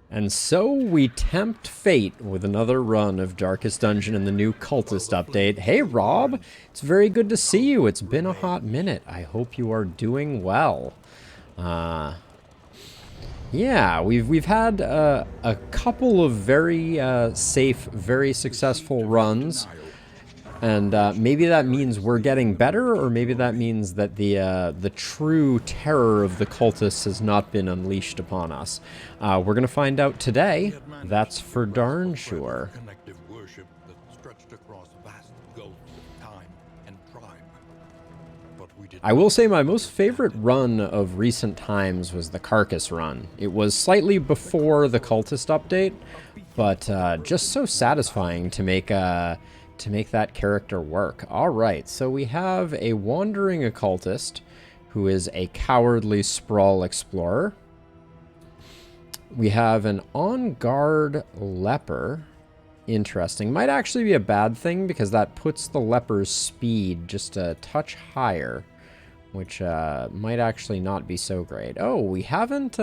And so we tempt fate with another run of Darkest Dungeon in the new Cultist update. Hey Rob, it's very good to see you. It's been a hot minute. I hope you are doing well. Yeah, we've had a couple of very safe, very successful runs. And maybe that means we're getting better, or maybe that means that the true terror of the cultists has not been unleashed upon us. We're going to find out today. That's for darn sure. I will say my most favorite run of recent times was the Carcass run. It was slightly before the cultist update, but just so satisfying to make that character work. Alright, so we have a wandering occultist who is a cowardly sprawl explorer. We have an on-guard leper. Interesting. Might actually be a bad thing because that puts the leper's speed just a touch higher, which might actually not be so great. Oh, we haven't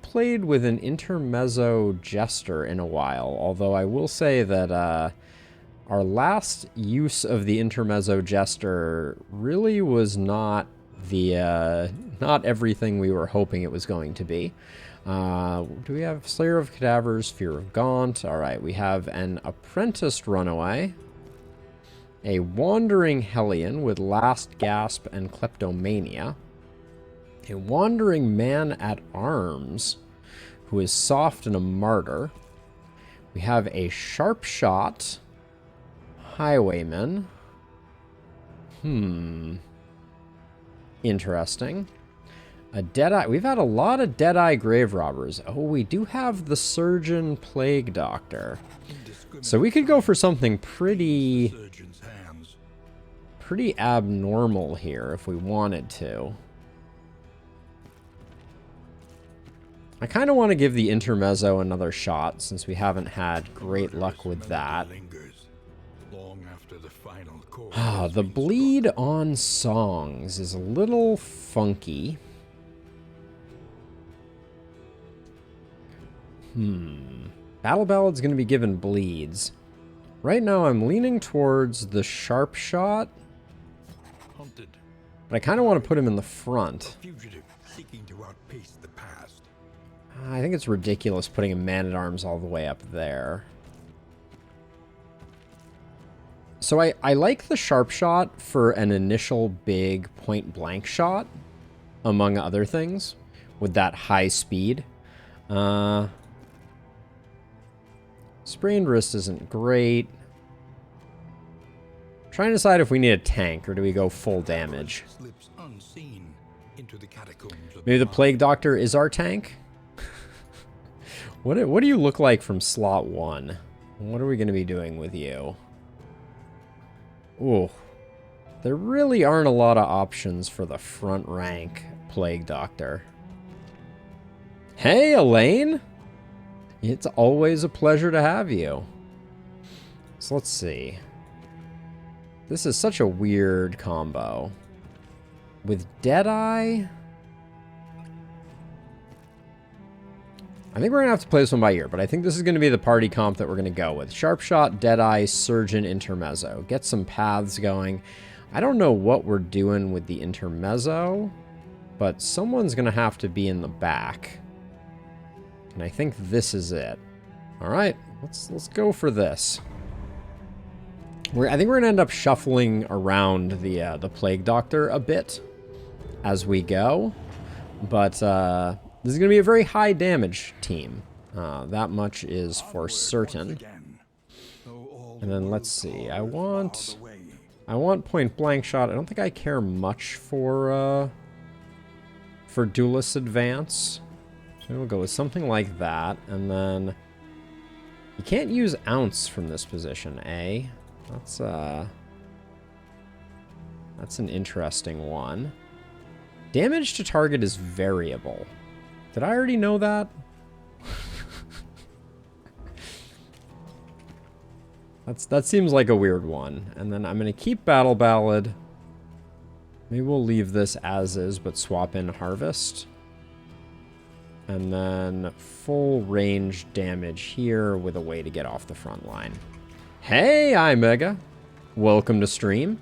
played with an intermezzo jester in a while, although I will say that our last use of the intermezzo jester really was not not everything we were hoping it was going to be. Do we have Slayer of Cadavers, Fear of Gaunt? Alright, we have an apprenticed runaway, a wandering hellion with Last Gasp and Kleptomania, a wandering man-at-arms who is soft and a martyr. We have a sharp shot highwayman. Interesting. A Deadeye. We've had a lot of Deadeye grave robbers. Oh, we do have the Surgeon Plague Doctor. So we could go for something pretty abnormal here if we wanted to. I kind of want to give the intermezzo another shot since we haven't had great luck with that. The bleed on songs is a little funky. Battle Ballad's going to be given bleeds. Right now I'm leaning towards the sharp shot, but I kind of want to put him in the front. I think it's ridiculous putting a man-at-arms all the way up there. So I like the sharp shot for an initial big point-blank shot, among other things, with that high speed. Sprained wrist isn't great. Trying to decide if we need a tank, or do we go full damage? Maybe the Plague Doctor is our tank? What do you look like from slot 1? What are we going to be doing with you? Ooh. There really aren't a lot of options for the front rank Plague Doctor. Hey, Elaine! It's always a pleasure to have you. So let's see. This is such a weird combo. With Deadeye... I think we're going to have to play this one by ear, but I think this is going to be the party comp that we're going to go with. Sharp Shot, Deadeye, Surgeon, Intermezzo. Get some paths going. I don't know what we're doing with the Intermezzo, but someone's going to have to be in the back. And I think this is it. Alright, let's go for this. I think we're going to end up shuffling around the Plague Doctor a bit as we go. But this is going to be a very high damage team. That much is for certain. And then let's see. I want point blank shot. I don't think I care much for Duelist Advance. So we'll go with something like that. And then you can't use Ounce from this position, eh? That's an interesting one. Damage to target is variable. Did I already know that? That seems like a weird one. And then I'm going to keep Battle Ballad. Maybe we'll leave this as is, but swap in Harvest. And then full range damage here with a way to get off the front line. Hey, iMega. Welcome to stream.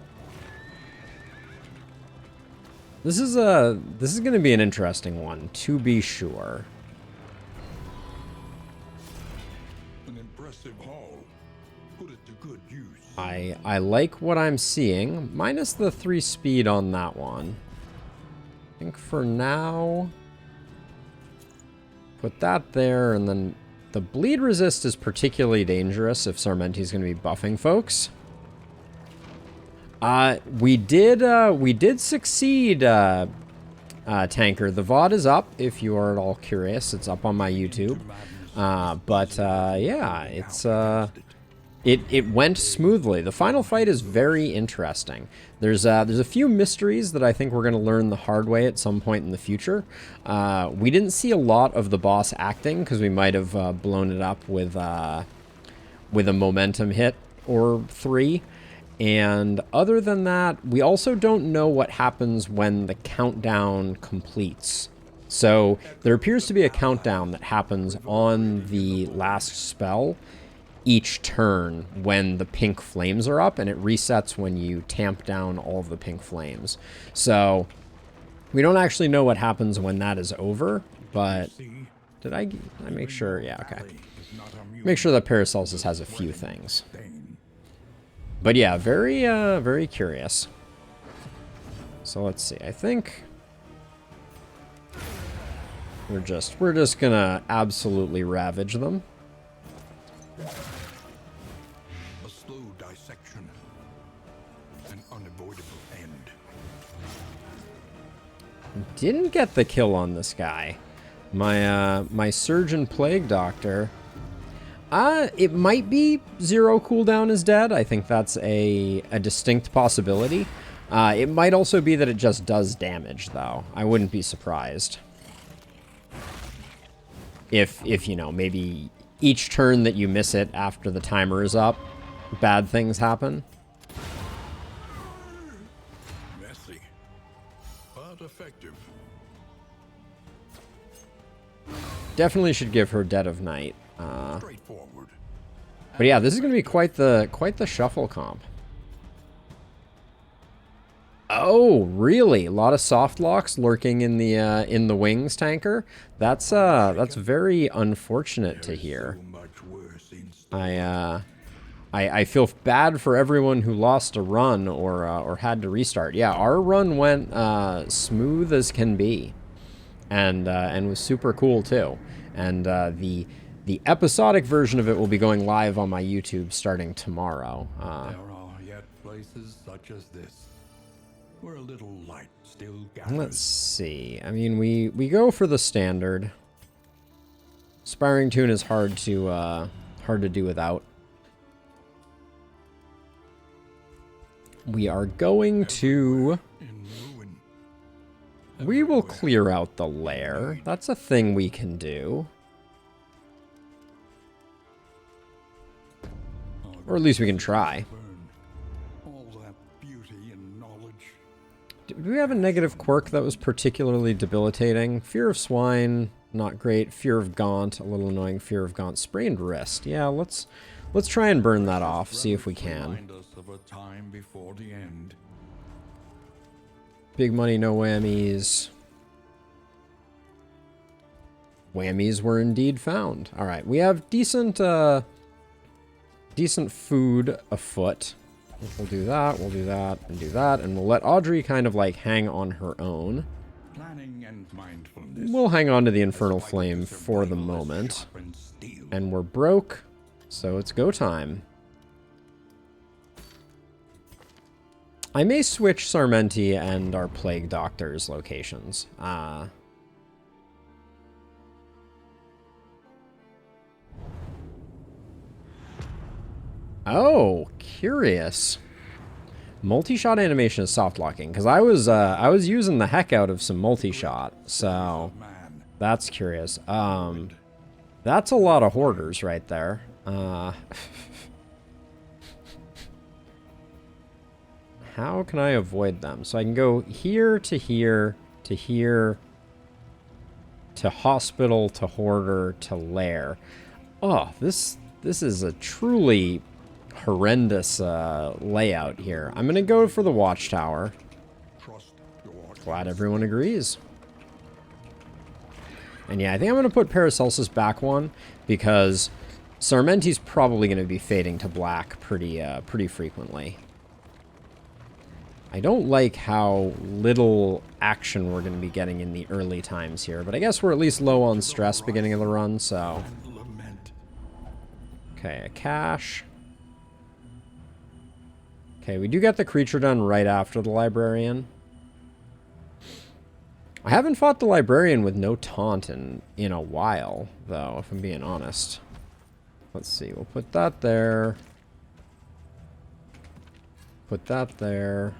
This is going to be an interesting one, to be sure. An impressive haul. Put it to good use. I like what I'm seeing, minus the 3 speed on that one. I think for now, put that there, and then the bleed resist is particularly dangerous if Sarmenti's going to be buffing folks. We did succeed, Tanker. The VOD is up, if you are at all curious. It's up on my YouTube. Yeah, it went smoothly. The final fight is very interesting. There's a few mysteries that I think we're going to learn the hard way at some point in the future. We didn't see a lot of the boss acting, because we might have blown it up with a momentum hit or 3. And other than that, we also don't know what happens when the countdown completes. So there appears to be a countdown that happens on the last spell each turn when the pink flames are up, and it resets when you tamp down all of the pink flames. So we don't actually know what happens when that is over, but did I make sure? Yeah, okay. Make sure that Paracelsus has a few things. But yeah, very curious. So let's see. I think we're just gonna absolutely ravage them. A slow dissection. An unavoidable end. Didn't get the kill on this guy. My Surgeon Plague Doctor. It might be 0 cooldown is dead. I think that's a distinct possibility. It might also be that it just does damage, though. I wouldn't be surprised. If you know, maybe each turn that you miss it after the timer is up, bad things happen. Messy, but effective. Definitely should give her Dead of Night. Straightforward. But yeah, this is going to be quite the shuffle comp. Oh, really? A lot of soft locks lurking in the wings, Tanker. That's very unfortunate to hear. I feel bad for everyone who lost a run or had to restart. Yeah, our run went smooth as can be, and was super cool too. And the episodic version of it will be going live on my YouTube starting tomorrow. There are yet places such as this, where a little light still gathers. Let's see. I mean, we go for the standard. Spiring Tune is hard to do without. We are going to... We will clear out the lair. That's a thing we can do. Or at least we can try. Do we have a negative quirk that was particularly debilitating? Fear of Swine, not great. Fear of Gaunt, a little annoying. Fear of Gaunt. Sprained Wrist. Yeah, let's try and burn that off, see if we can. Big money, no whammies. Whammies were indeed found. All right, we have decent food afoot. We'll do that, and do that, and we'll let Audrey kind of like hang on her own. We'll hang on to the Infernal Flame for the moment. And we're broke, so it's go time. I may switch Sarmenti and our Plague Doctor's locations. Oh, curious. Multi-shot animation is soft locking, because I was using the heck out of some multi-shot, so that's curious. That's a lot of hoarders right there. How can I avoid them? So I can go here to here to here to hospital to hoarder to lair. Oh, this is a truly horrendous layout here. I'm going to go for the watchtower. Glad everyone agrees. And yeah, I think I'm going to put Paracelsus back one because Sarmenti's probably going to be fading to black pretty frequently. I don't like how little action we're going to be getting in the early times here, but I guess we're at least low on stress beginning of the run, so... Okay, a cache. Okay, we do get the creature done right after the librarian. I haven't fought the librarian with no taunt in a while, though, if I'm being honest. Let's see, we'll put that there. Put that there.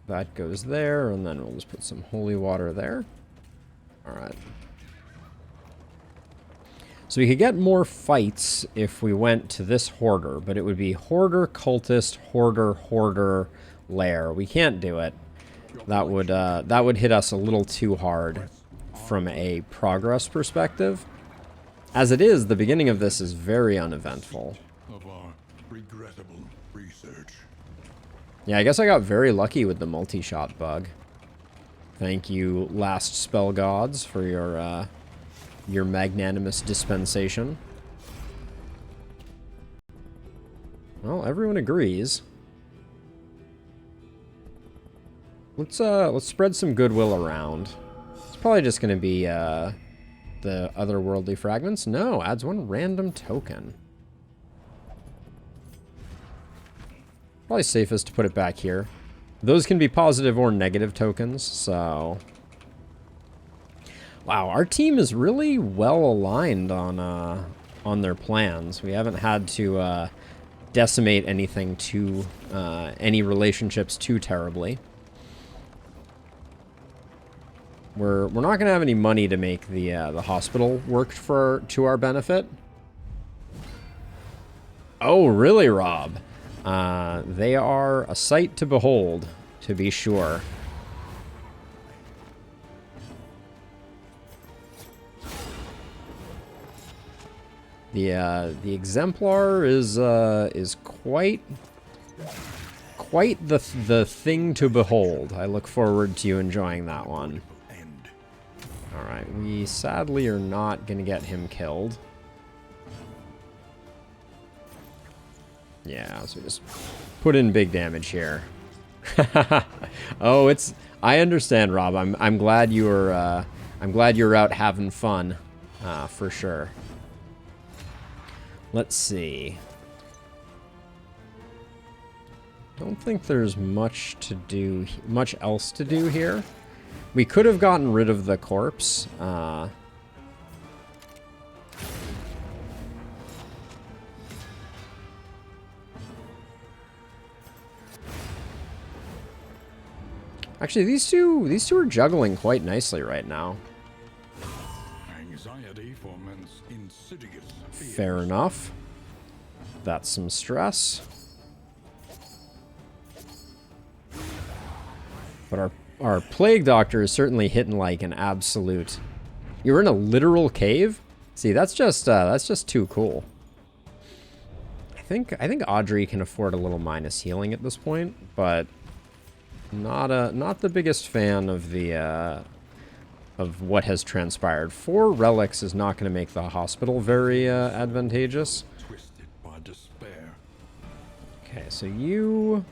That goes there, and then we'll just put some holy water there. Alright. So we could get more fights if we went to this hoarder, but it would be hoarder, cultist, hoarder, hoarder, lair. We can't do it. That would hit us a little too hard from a progress perspective. As it is, the beginning of this is very uneventful. Of our regrettable research. Yeah, I guess I got very lucky with the multi-shot bug. Thank you, last spell gods, for your magnanimous dispensation. Well, everyone agrees. Let's spread some goodwill around. It's probably just going to be the otherworldly fragments. No, adds one random token. Probably safest to put it back here. Those can be positive or negative tokens, so... Wow, our team is really well aligned on their plans. We haven't had to decimate anything too... any relationships too terribly. We're not going to have any money to make the hospital work to our benefit. Oh, really, Rob? They are a sight to behold, to be sure. The exemplar is quite the thing to behold. I look forward to you enjoying that one. All right, we sadly are not going to get him killed. Yeah, so just put in big damage here. Oh, I understand, Rob. I'm glad you're out having fun, for sure. Let's see. Don't think there's much else to do here. We could have gotten rid of the corpse. Actually, these two are juggling quite nicely right now. Anxiety foments insidious fears. Fair enough. That's some stress. But our plague doctor is certainly hitting like an absolute... You're in a literal cave? See, that's just too cool. I think Audrey can afford a little minus healing at this point, but not the biggest fan of the of what has transpired. 4 relics is not going to make the hospital very advantageous. Twisted by despair. Okay, so you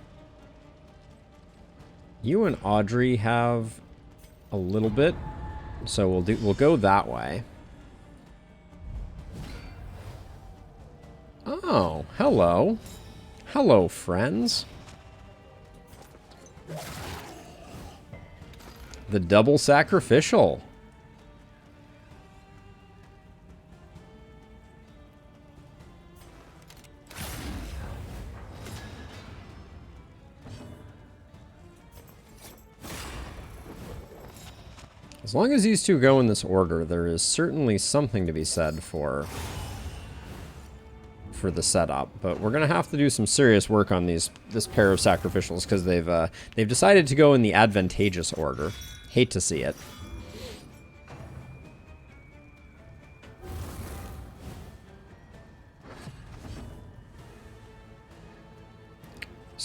and Audrey have a little bit, so we'll go that way. Oh, hello. Hello, friends. The double sacrificial. As long as these two go in this order, there is certainly something to be said for the setup. But we're gonna have to do some serious work on this pair of sacrificials because they've decided to go in the advantageous order. Hate to see it.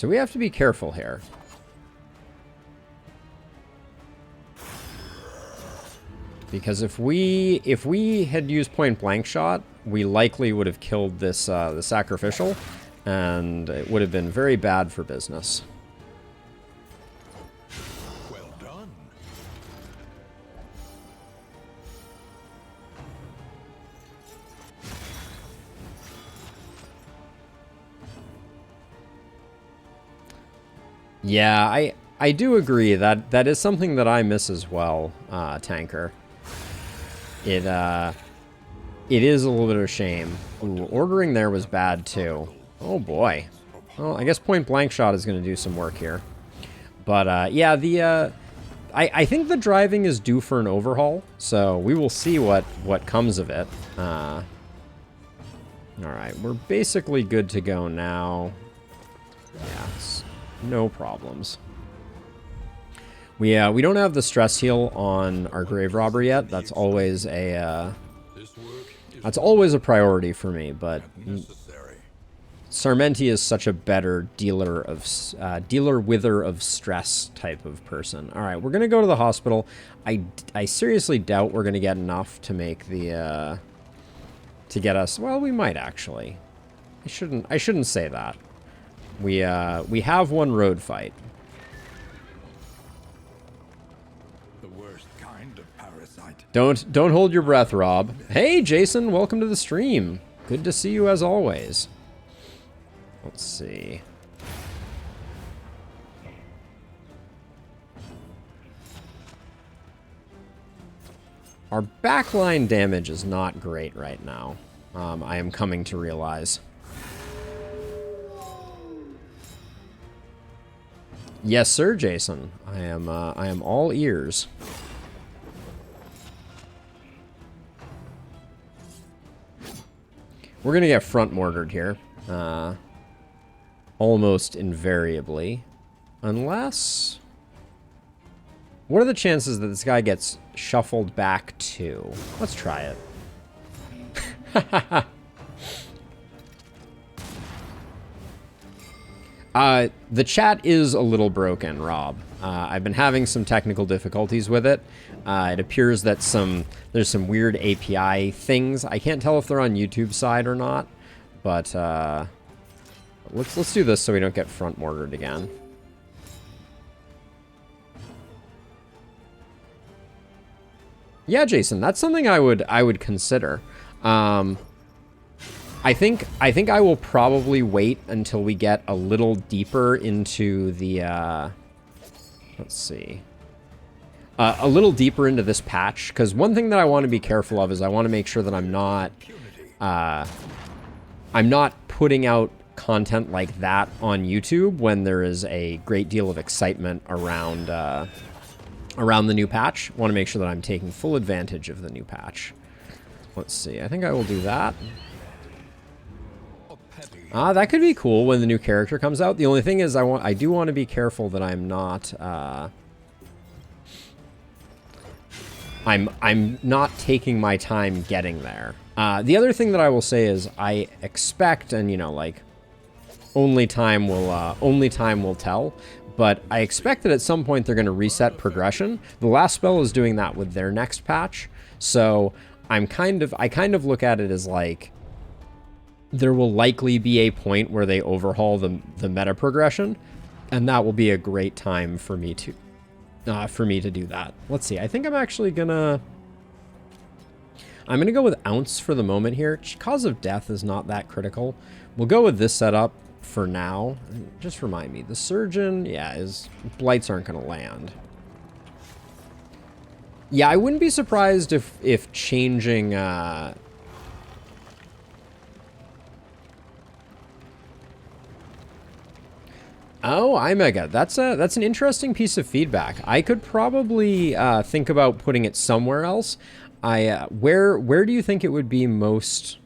So we have to be careful here. Because if we had used point blank shot, we likely would have killed this the sacrificial, and it would have been very bad for business. Well done. Yeah, I do agree that that is something that I miss as well, Tanker. It is a little bit of a shame. Ooh, ordering there was bad too. Oh boy. Well, I guess point blank shot is going to do some work here. But yeah, I think the driving is due for an overhaul, so we will see what comes of it. All right, we're basically good to go now. Yes, no problems. We don't have the stress heal on our grave robber yet. That's always a priority for me. But Sarmenti is such a better dealer wither of stress type of person. All right, we're gonna go to the hospital. I seriously doubt we're gonna get enough to make the to get us. Well, we might actually. I shouldn't say that. We have one road fight. Don't hold your breath, Rob. Hey, Jason, welcome to the stream. Good to see you as always. Let's see. Our backline damage is not great right now. I am coming to realize. Yes, sir, Jason. I am all ears. We're going to get front mortared here. Almost invariably. Unless... What are the chances that this guy gets shuffled back to? Let's try it. The chat is a little broken, Rob. I've been having some technical difficulties with it. It appears that there's some weird API things. I can't tell if they're on YouTube side or not, but let's do this so we don't get front mortared again. Yeah, Jason, that's something I would consider. I think I will probably wait until we get a little deeper into the let's see. A little deeper into this patch, because one thing that I want to be careful of is I want to make sure that I'm not putting out content like that on YouTube when there is a great deal of excitement around the new patch. I want to make sure that I'm taking full advantage of the new patch. Let's see. I think I will do that. That could be cool when the new character comes out. The only thing is I do want to be careful that I'm not I'm not taking my time getting there. The other thing that I will say is I expect, and you know, like only time will tell, but I expect that at some point they're going to reset progression. The last spell is doing that with their next patch. So I kind of look at it as like there will likely be a point where they overhaul the meta progression, and that will be a great time for me to do that. Let's see. I think I'm actually gonna go with Ounce for the moment here. Cause of death is not that critical. We'll go with this setup for now. Just remind me, the Surgeon, yeah, his blights aren't gonna land. Yeah, I wouldn't be surprised if changing Oh, iMega. That's an interesting piece of feedback. I could probably think about putting it somewhere else. Where do you think it would be most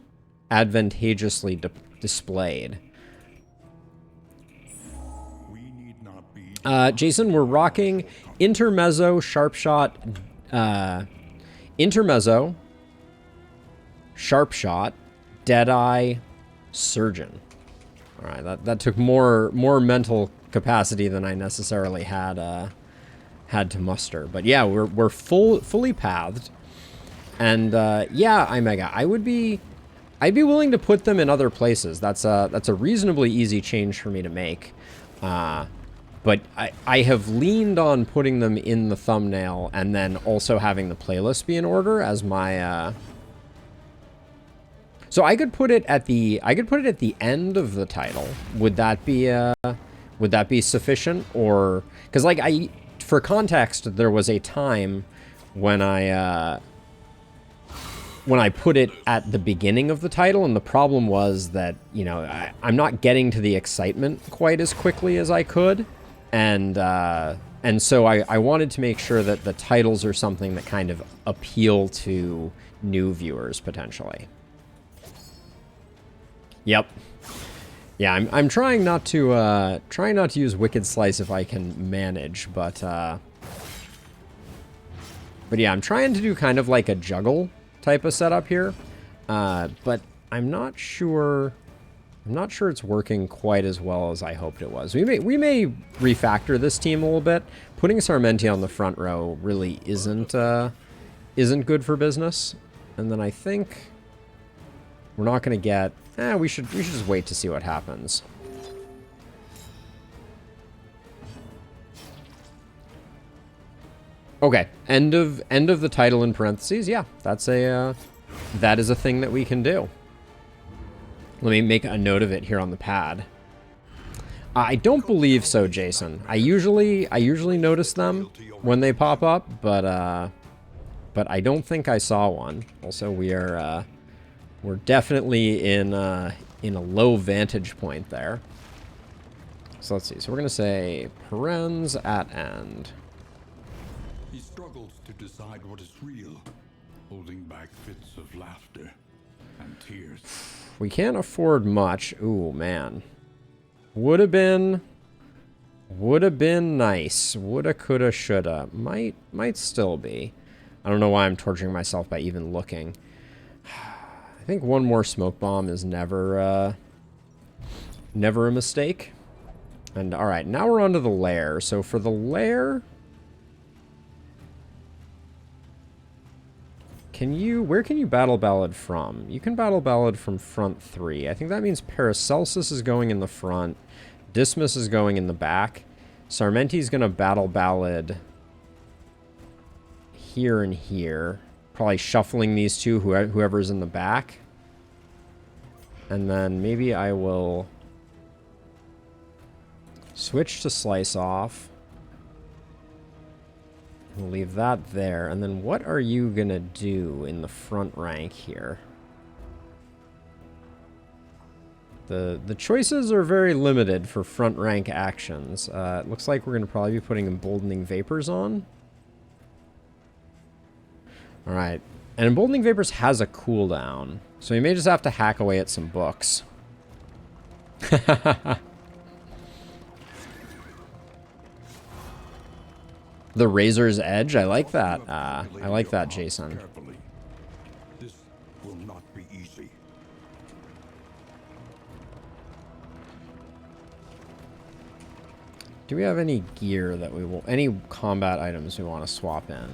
advantageously displayed? Jason, we're rocking Intermezzo, Sharpshot, Intermezzo, Sharpshot, Deadeye, Surgeon. All right, that took more mental capacity than I necessarily had had to muster. But yeah, we're fully pathed, and yeah, Imega, I'd be willing to put them in other places. That's a reasonably easy change for me to make. But I have leaned on putting them in the thumbnail and then also having the playlist be in order as my so I could put it at the end of the title. Would that be sufficient? Or because like for context, there was a time when I put it at the beginning of the title, and the problem was that, you know, I'm not getting to the excitement quite as quickly as I could. And so I wanted to make sure that the titles are something that kind of appeal to new viewers, potentially. Yep. Yeah, I'm trying not to use Wicked Slice if I can manage, but yeah, I'm trying to do kind of like a juggle type of setup here, but I'm not sure it's working quite as well as I hoped it was. We may refactor this team a little bit. Putting Sarmenti on the front row really isn't good for business. And then I think we're not going to get. We should just wait to see what happens. Okay, end of the title in parentheses. Yeah, that is a thing that we can do. Let me make a note of it here on the pad. I don't believe so, Jason. I usually notice them when they pop up, but I don't think I saw one. Also, we're definitely in a low vantage point there. So let's see. So we're gonna say parens at end. He struggles to decide what is real, holding back fits of laughter and tears. We can't afford much. Ooh, man. Would have been nice. Woulda, coulda, shoulda. Might still be. I don't know why I'm torturing myself by even looking. I think one more smoke bomb is never a mistake. And all right, now we're on to the lair. So for the lair, where can you battle ballad from? You can battle ballad from front 3. I think that means Paracelsus is going in the front. Dismas is going in the back. Sarmenti's going to battle ballad here and here. Probably shuffling these two, whoever's in the back. And then maybe I will switch to slice off. We'll leave that there. And then what are you going to do in the front rank here? The choices are very limited for front rank actions. It looks like we're going to probably be putting Emboldening Vapors on. Alright. And Emboldening Vapors has a cooldown. So you may just have to hack away at some books. The Razor's Edge, I like that. I like that, Jason. This will not be easy. Do we have any gear that we will, any combat items we want to swap in?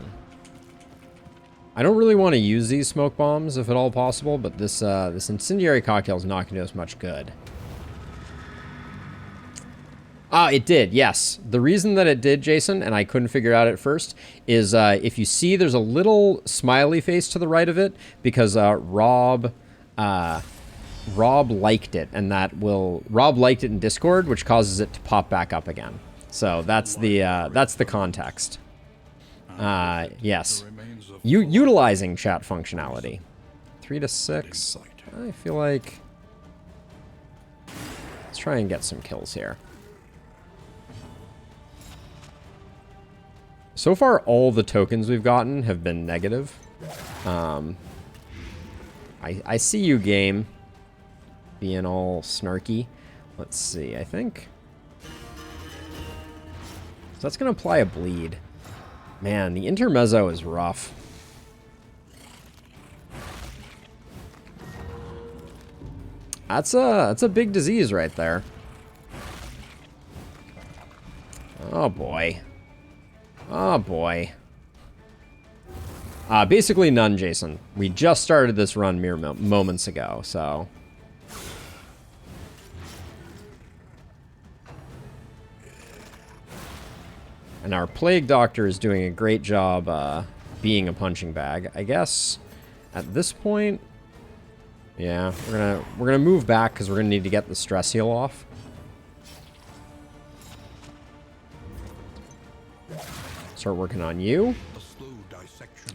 I don't really want to use these smoke bombs if at all possible, but this incendiary cocktail is not going to do us much good. Ah, it did, yes. The reason that it did, Jason, and I couldn't figure out at first, is if you see there's a little smiley face to the right of it, because Rob liked it, and Rob liked it in Discord, which causes it to pop back up again. So that's the context. Yes. Utilizing chat functionality. 3 to 6. I feel like... Let's try and get some kills here. So far, all the tokens we've gotten have been negative. I see you, game. Being all snarky. Let's see, I think... So that's going to apply a bleed. Man, the intermezzo is rough. That's a big disease right there. Oh boy. Oh boy. Basically none, Jason. We just started this run mere moments ago, so. And our Plague Doctor is doing a great job being a punching bag. I guess at this point, yeah, we're gonna move back because we're gonna need to get the stress heal off. Start working on you.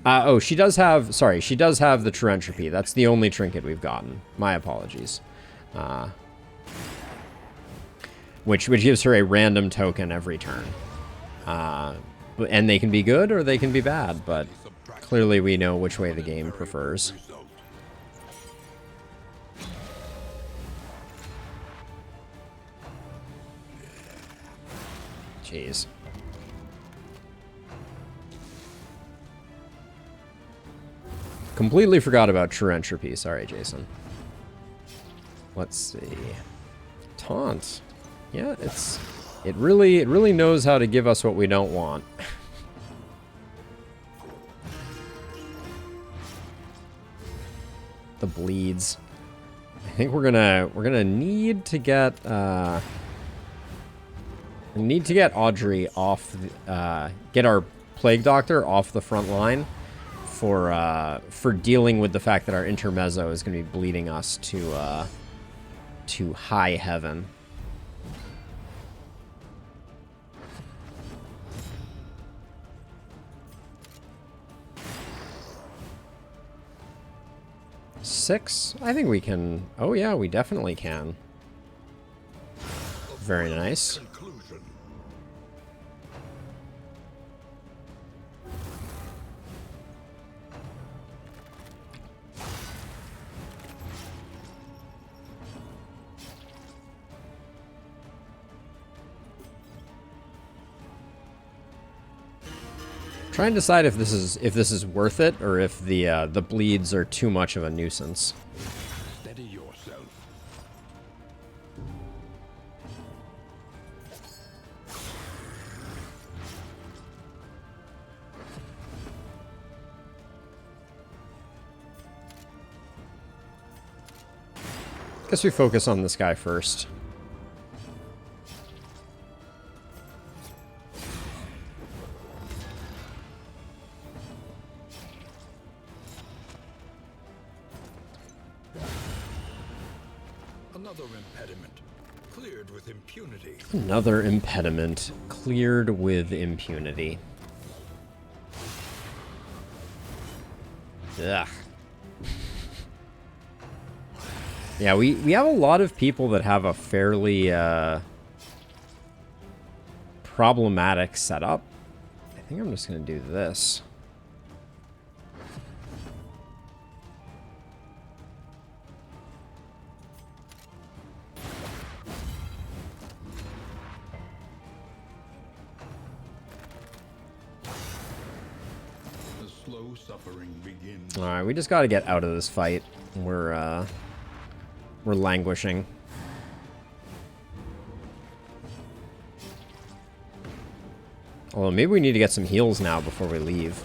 Oh, she does have, sorry, she does have the true entropy. That's the only trinket we've gotten. My apologies. Which gives her a random token every turn. And they can be good or they can be bad, but clearly we know which way the game prefers. Jeez. Completely forgot about true entropy. Sorry, Jason. Let's see. Taunt. Yeah, it really knows how to give us what we don't want. The bleeds. I think we're gonna need to get Audrey off get our Plague Doctor off the front line for dealing with the fact that our intermezzo is going to be bleeding us to high heaven. Six? I think we can. Oh yeah, we definitely can. Very nice. Try and decide if this is worth it or if the bleeds are too much of a nuisance. Steady yourself. Guess we focus on this guy first. Another impediment cleared with impunity. Another impediment cleared with impunity. Ugh. Yeah, we have a lot of people that have a fairly problematic setup. I think I'm just going to do this. The slow suffering begins. All right, we just got to get out of this fight. We're languishing. Although maybe we need to get some heals now before we leave.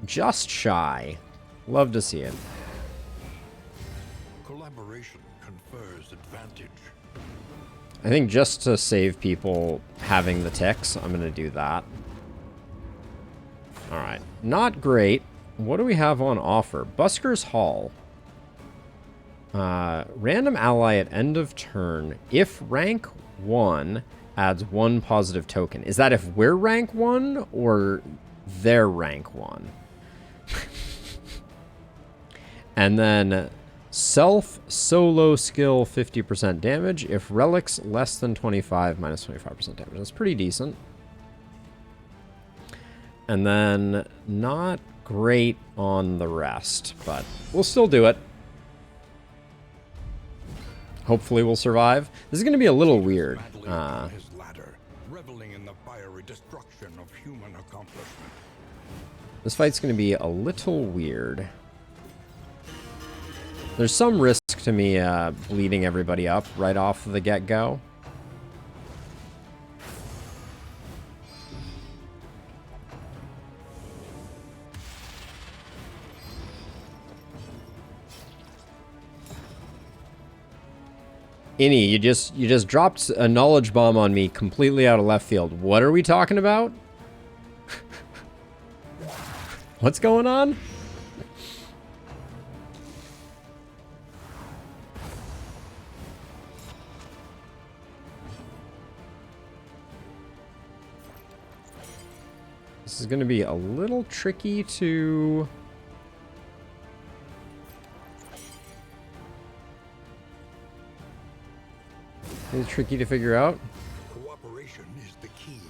Just shy. Love to see it. Collaboration confers advantage. I think just to save people having the ticks, I'm going to do that. Alright. Not great. What do we have on offer? Busker's Hall. Random ally at end of turn. If rank 1 adds 1 positive token. Is that if we're rank 1 or they're rank 1? And then self solo skill 50% damage. If relics less than 25, minus 25% damage. That's pretty decent. And then not great on the rest, but we'll still do it. Hopefully we'll survive. This is going to be a little weird. His ladder, reveling in the fiery destruction of human accomplishment. This fight's going to be a little weird. There's some risk to me bleeding everybody up right off the get-go. Innie, you just dropped a knowledge bomb on me completely out of left field. What are we talking about? What's going on? This is going to be a little tricky to... It's tricky to figure out. Cooperation is the key.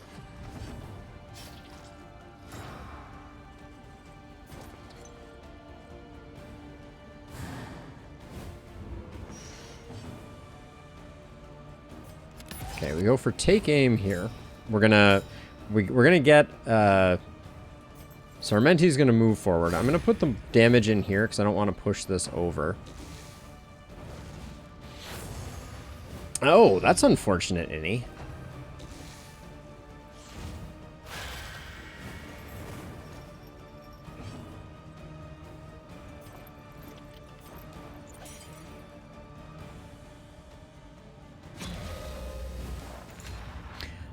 Okay, we go for take aim here. We're gonna get Sarmenti's gonna move forward. I'm gonna put the damage in here because I don't want to push this over. Oh, that's unfortunate, Innie.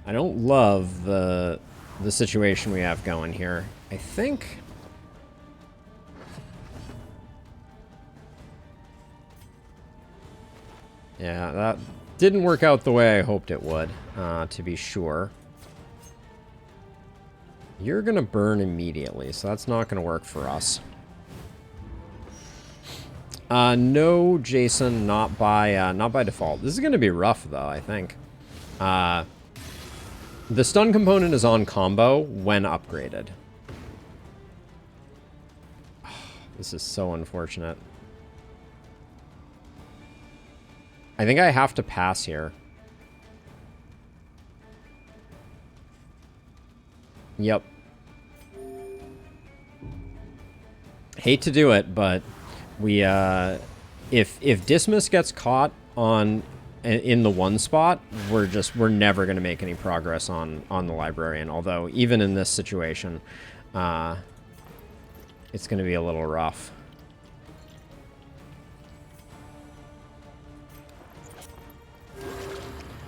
I don't love the situation we have going here. I think... Yeah, that didn't work out the way I hoped it would, to be sure. You're gonna burn immediately, so that's not gonna work for us. No, Jason, not by default. This is gonna be rough, though, I think. The stun component is on combo when upgraded. This is so unfortunate. I think I have to pass here. Yep. Hate to do it, but we if Dismas gets caught on in the one spot, we're never going to make any progress on the librarian. Although even in this situation, it's going to be a little rough.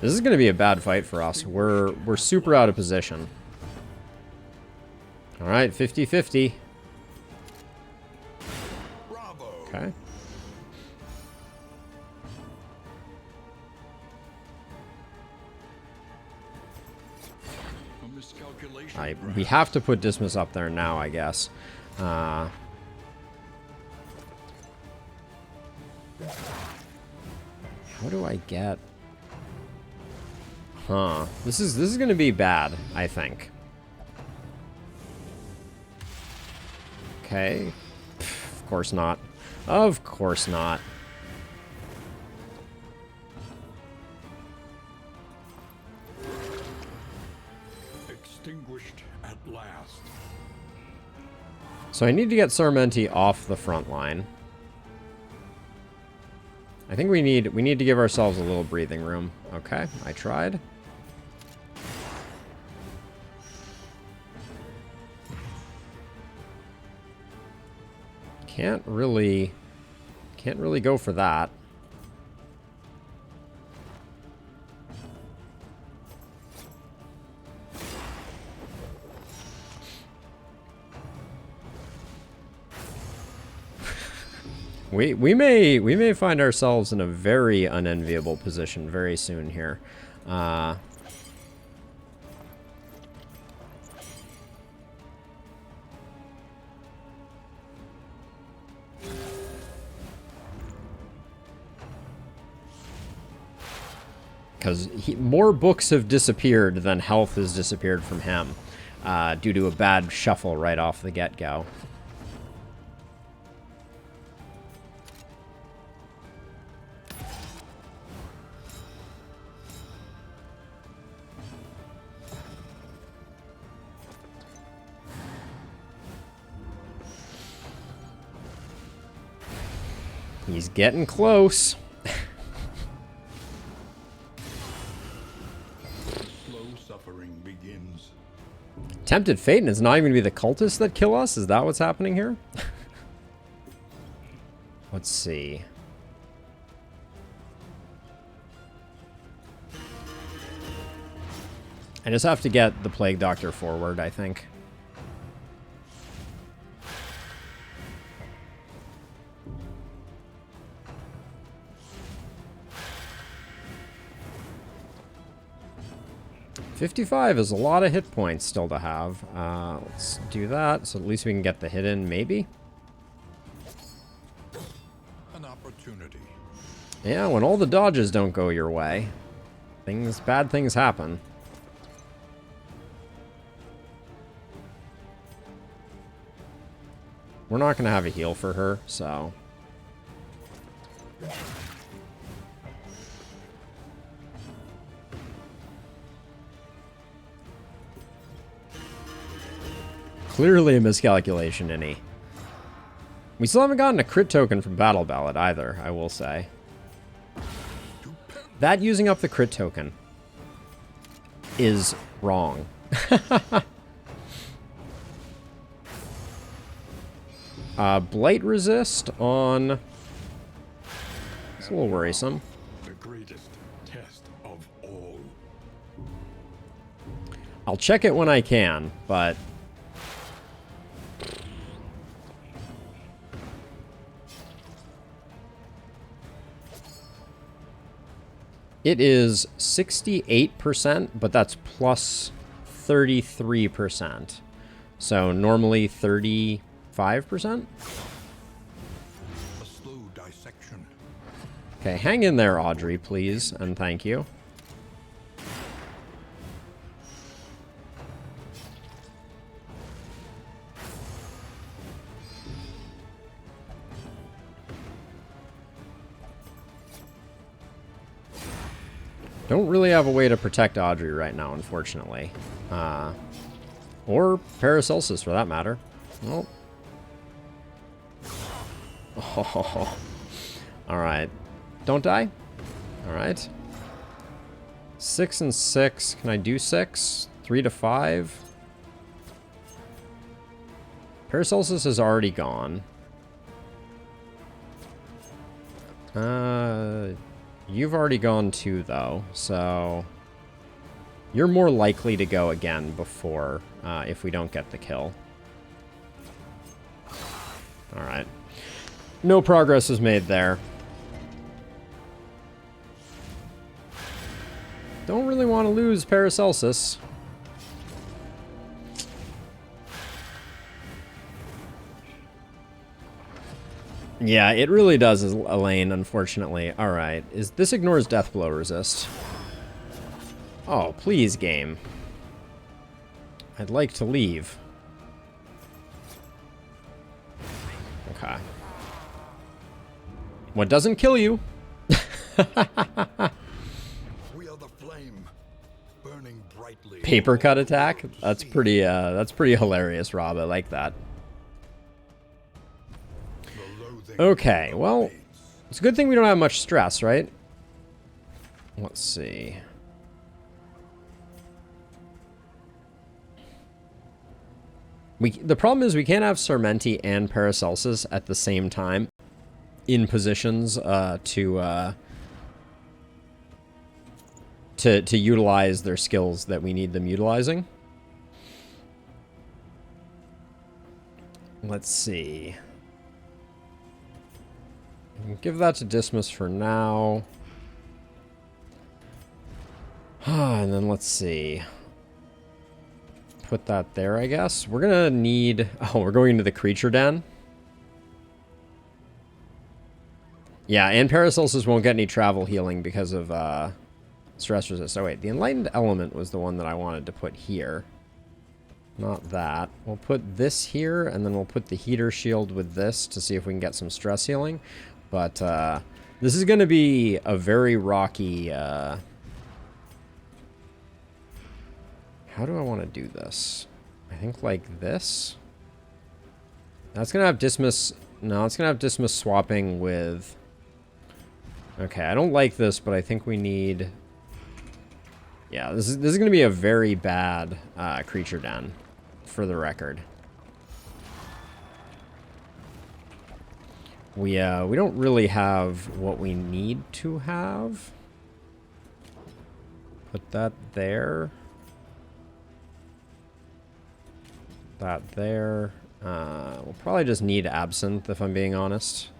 This is going to be a bad fight for us. We're super out of position. All right, 50-50. Okay. We have to put Dismas up there now, I guess. How do I get... Huh. This is going to be bad, I think. Okay. Pff, of course not. Of course not. Extinguished at last. So I need to get Sarmenti off the front line. I think we need to give ourselves a little breathing room. Okay, I tried. Can't really go for that. We may find ourselves in a very unenviable position very soon here. Because more books have disappeared than health has disappeared from him, due to a bad shuffle right off the get-go. He's getting close. Slow suffering begins. Tempted fate, and it's not even going to be the cultists that kill us? Is that what's happening here? Let's see. I just have to get the Plague Doctor forward, I think. $55 is a lot of hit points still to have. Let's do that, so at least we can get the hit in, maybe? An opportunity. Yeah, when all the dodges don't go your way, bad things happen. We're not going to have a heal for her, so... Clearly a miscalculation, Innie. We still haven't gotten a crit token from Battle Ballad either, I will say. That using up the crit token is wrong. Blight resist on... It's a little worrisome. The greatest test of all. I'll check it when I can, but... It is 68%, but that's plus 33%. So normally 35%? A slow dissection. Okay, hang in there, Audrey, please, and thank you. Don't really have a way to protect Audrey right now, unfortunately. Or Paracelsus, for that matter. Well. Oh. Alright. Don't die. Alright. 6 and 6. Can I do 6? 3 to 5. Paracelsus is already gone. You've already gone 2, though, so... You're more likely to go again before, if we don't get the kill. Alright. No progress is made there. Don't really want to lose Paracelsus. Yeah, it really does, Elaine, unfortunately. Alright, this ignores Death Blow resist. Oh, please, game. I'd like to leave. Okay. What doesn't kill you? We are the flame, burning brightly. Paper cut attack? That's pretty hilarious, Rob. I like that. Okay, well, it's a good thing we don't have much stress, right? Let's see. The problem is we can't have Sarmenti and Paracelsus at the same time in positions to utilize their skills that we need them utilizing. Let's see. Give that to Dismas for now. And then let's see. Put that there, I guess. We're gonna need... Oh, we're going into the creature den. Yeah, and Paracelsus won't get any travel healing because of stress resist. Oh, wait. The Enlightened Element was the one that I wanted to put here. Not that. We'll put this here, and then we'll put the heater shield with this to see if we can get some stress healing. But this is going to be a very rocky... How do I want to do this? I think like this. That's going to have Dismas... No, it's going to have Dismas swapping with Okay, I don't like this, but I think we need... Yeah, this is going to be a very bad creature den, for the record. We don't really have what we need to have. Put that there. That there. We'll probably just need absinthe, if I'm being honest.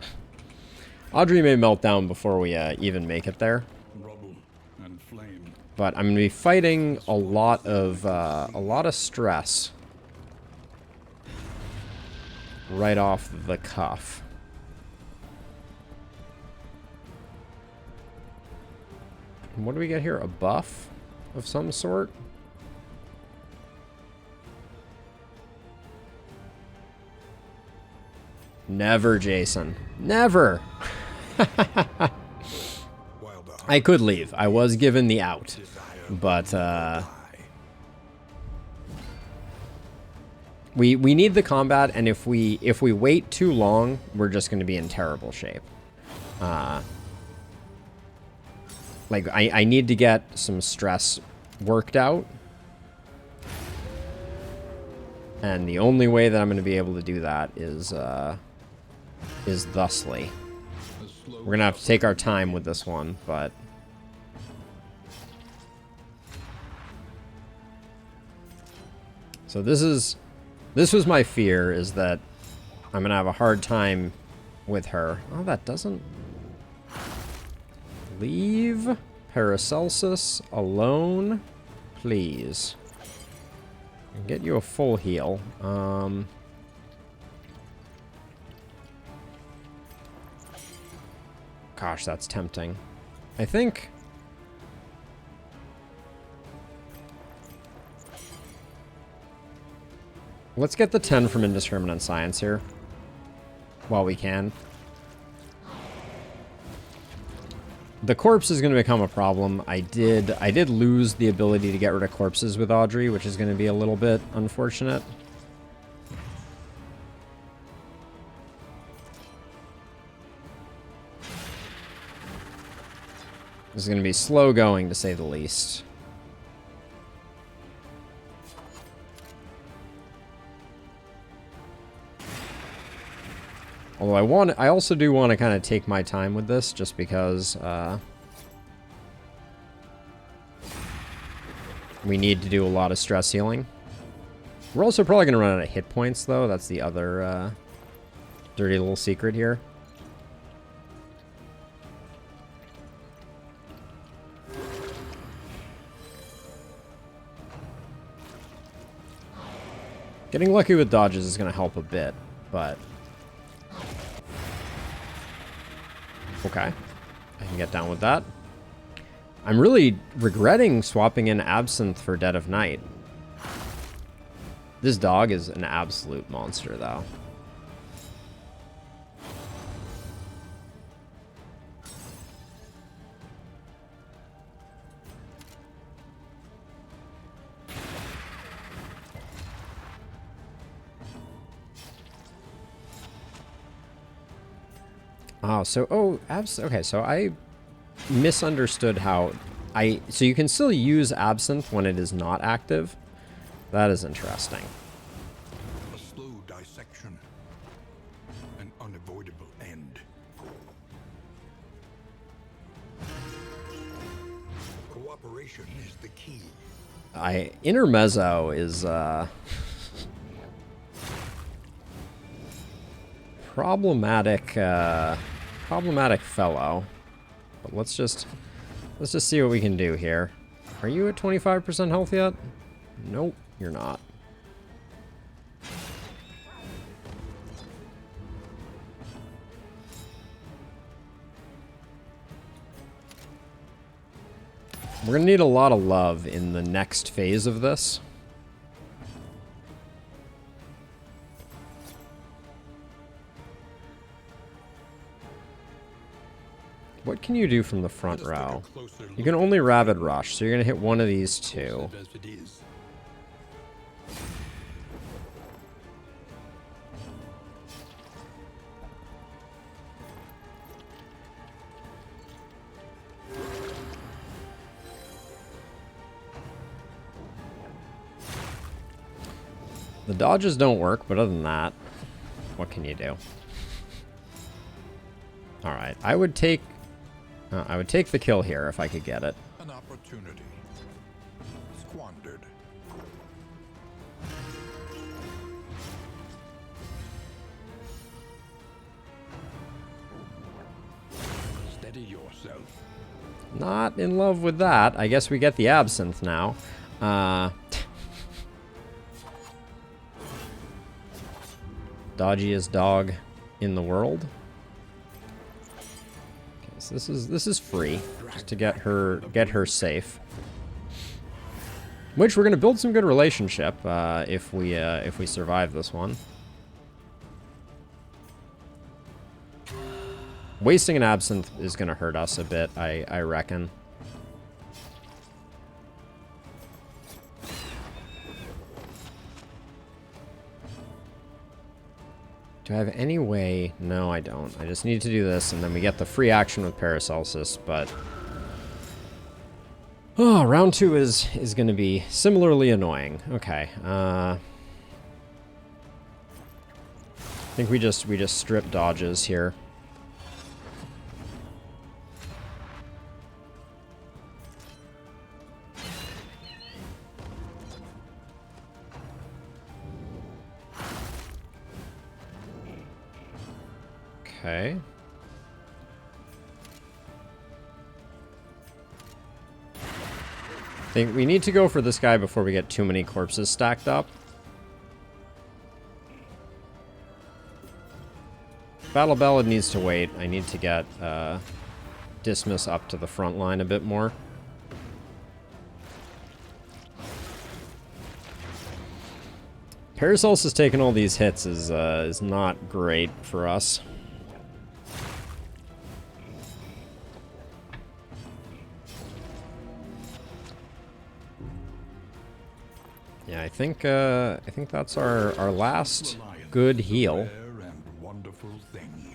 Audrey may melt down before we even make it there. Rubble and flame. But I'm going to be fighting a lot of stress right off the cuff. And what do we get here? A buff of some sort? Never, Jason. Never! I could leave. I was given the out. But, we need the combat, and if we wait too long, we're just going to be in terrible shape. Like, I need to get some stress worked out. And the only way that I'm going to be able to do that is thusly. We're going to have to take our time with this one, but... So this was my fear, is that I'm going to have a hard time with her. Oh, that doesn't... Leave Paracelsus alone, please. Get you a full heal. Gosh, that's tempting. I think... Let's get the 10 from Indiscriminate Science here. While we can. The corpse is going to become a problem. I did lose the ability to get rid of corpses with Audrey, which is going to be a little bit unfortunate. This is going to be slow going, to say the least. Although I also do want to kind of take my time with this, just because we need to do a lot of stress healing. We're also probably going to run out of hit points, though. That's the other dirty little secret here. Getting lucky with dodges is going to help a bit, but... Okay, I can get down with that. I'm really regretting swapping in Absinthe for Dead of Night. This dog is an absolute monster, though. Oh, so, okay, so I misunderstood how so you can still use Absinthe when it is not active? That is interesting. A slow dissection. An unavoidable end. Cooperation is the key. Intermezzo is, problematic fellow. But let's just see what we can do here. Are you at 25% health yet? Nope, you're not. We're gonna need a lot of love in the next phase of this. What can you do from the front row? You can only Rabid Rush, so you're going to hit one of these two. The dodges don't work, but other than that, what can you do? All right, I would take the kill here if I could get it. An opportunity squandered. Steady yourself. Not in love with that. I guess we get the absinthe now. Dodgiest dog in the world. Okay, so this is free, just to get her safe. Which we're gonna build some good relationship if we survive this one. Wasting an absinthe is gonna hurt us a bit, I reckon. Do I have any way? No, I don't. I just need to do this, and then we get the free action with Paracelsus, but... Oh, round 2 is going to be similarly annoying. Okay. I think we just strip dodges here. Okay. I think we need to go for this guy before we get too many corpses stacked up. Battle Ballad needs to wait. I need to get Dismiss up to the front line a bit more. Paracelsus taking all these hits is not great for us. Yeah, I think that's our last good heal. Rare and wonderful thing.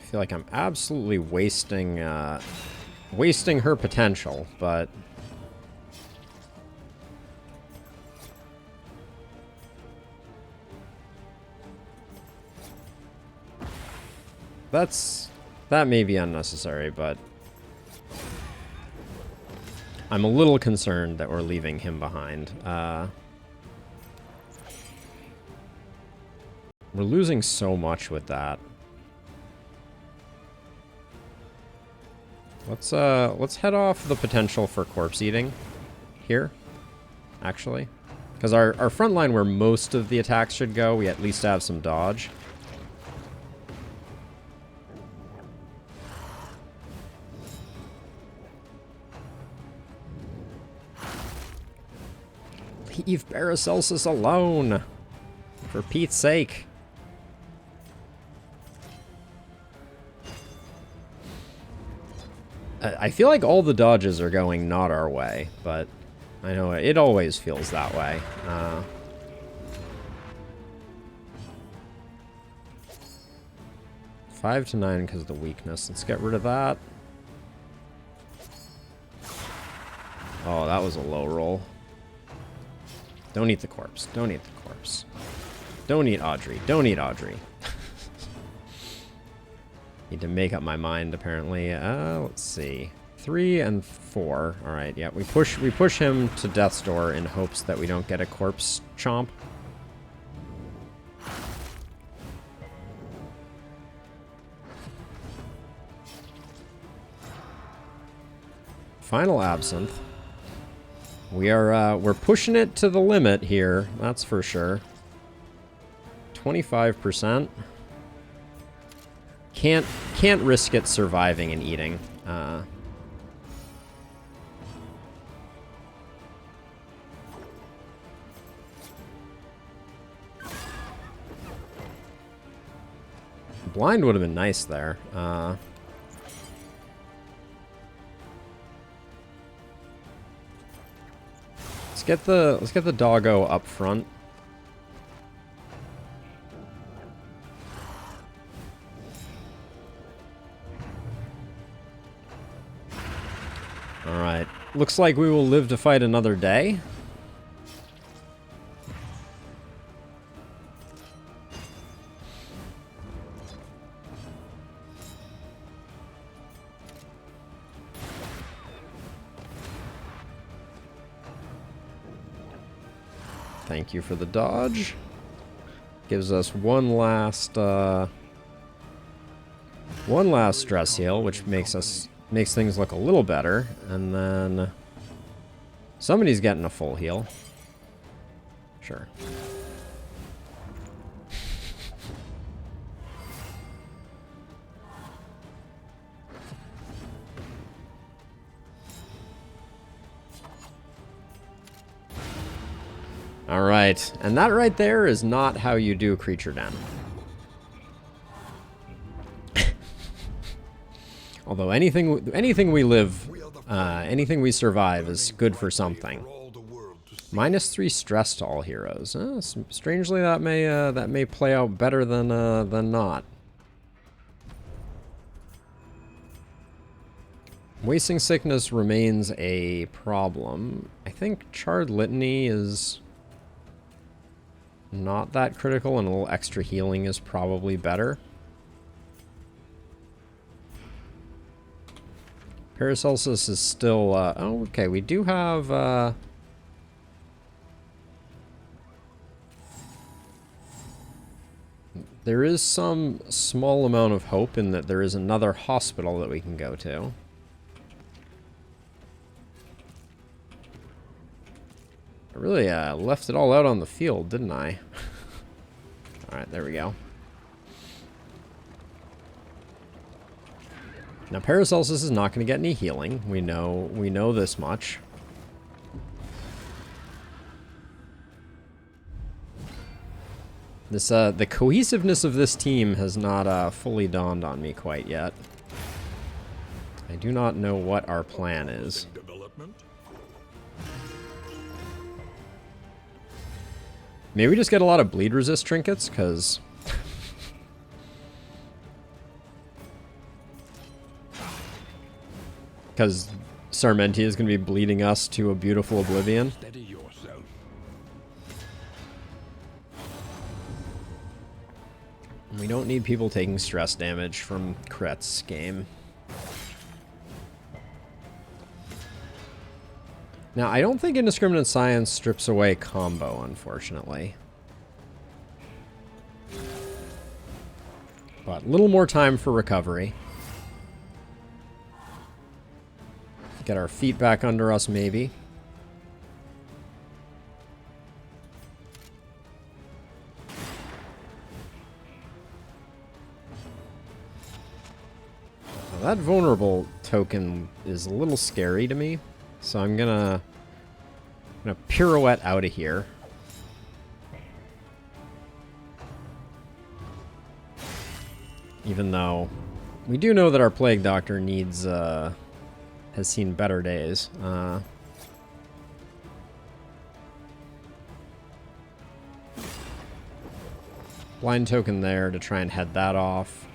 I feel like I'm absolutely wasting her potential, but that may be unnecessary, but I'm a little concerned that we're leaving him behind. We're losing so much with that. Let's head off the potential for corpse eating here, actually. Because our front line where most of the attacks should go, we at least have some dodge. Leave Paracelsus alone! For Pete's sake. I feel like all the dodges are going not our way, but I know it always feels that way. 5 to 9 because of the weakness. Let's get rid of that. Oh, that was a low roll. Don't eat the corpse. Don't eat the corpse. Don't eat Audrey. Don't eat Audrey. Need to make up my mind, apparently. Let's see. 3 and 4. Alright, yeah. We push him to death's door in hopes that we don't get a corpse chomp. Final absinthe. We're pushing it to the limit here, that's for sure. 25%. Can't risk it surviving and eating. Blind would have been nice there. Let's get the doggo up front. Looks like we will live to fight another day. Thank you for the dodge. Gives us one last stress heal, which makes things look a little better. And then somebody's getting a full heal. Sure. Alright, and that right there is not how you do creature den. Although anything we survive is good for something. -3 stress to all heroes. Strangely, that may play out better than not. Wasting sickness remains a problem. I think Charred Litany is not that critical, and a little extra healing is probably better. Paracelsus is still... oh, okay, we do have... there is some small amount of hope in that there is another hospital that we can go to. I really left it all out on the field, didn't I? Alright, there we go. Now, Paracelsus is not going to get any healing. We know this much. This the cohesiveness of this team has not fully dawned on me quite yet. I do not know what our plan is. Maybe we just get a lot of bleed resist trinkets, because... because Sarmenti is going to be bleeding us to a beautiful oblivion. Steady yourself. We don't need people taking stress damage from crits game. Now, I don't think Indiscriminate Science strips away combo, unfortunately. But a little more time for recovery. Get our feet back under us, maybe. Now, that vulnerable token is a little scary to me. So I'm gonna pirouette out of here. Even though we do know that our Plague Doctor needs, has seen better days. Blind token there to try and head that off.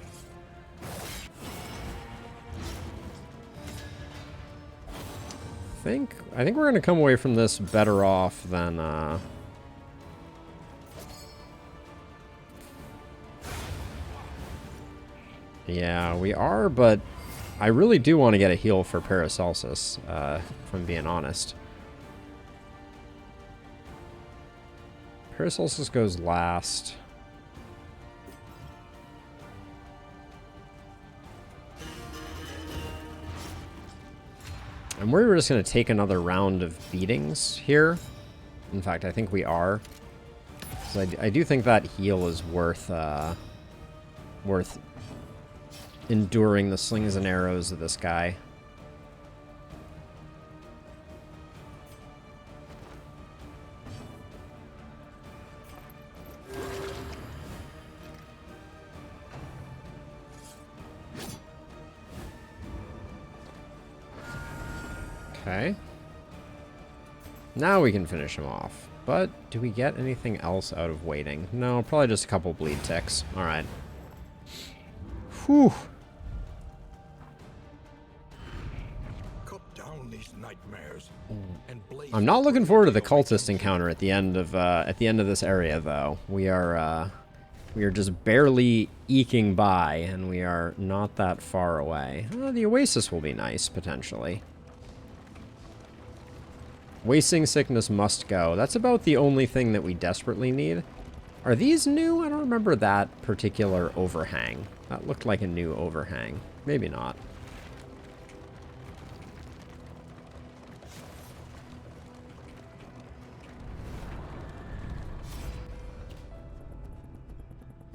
I think we're going to come away from this better off than... Yeah, we are, but I really do want to get a heal for Paracelsus, if I'm being honest. Paracelsus goes last. And we're just going to take another round of beatings here. In fact, I think we are. So I do think that heal is worth enduring the slings and arrows of this guy. Okay. Now we can finish him off. But do we get anything else out of waiting? No, probably just a couple bleed ticks. Alright. Whew. Cut down these nightmares. I'm not looking forward to the cultist encounter at the end of this area, though. We are just barely eking by, and we are not that far away. The oasis will be nice, potentially. Wasting sickness must go. That's about the only thing that we desperately need. Are these new? I don't remember that particular overhang. That looked like a new overhang. Maybe not.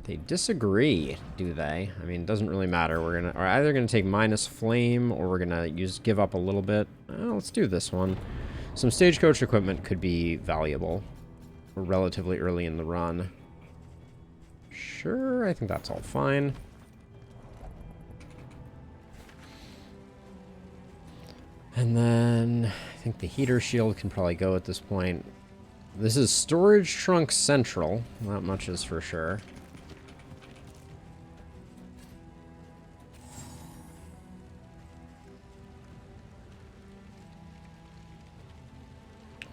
They disagree, do they? I mean, it doesn't really matter. We're either gonna take minus flame, or we're gonna give up a little bit. Let's do this one. Some stagecoach equipment could be valuable. We're relatively early in the run. Sure, I think that's all fine. And then I think the heater shield can probably go at this point. This is storage trunk central. Not much is for sure.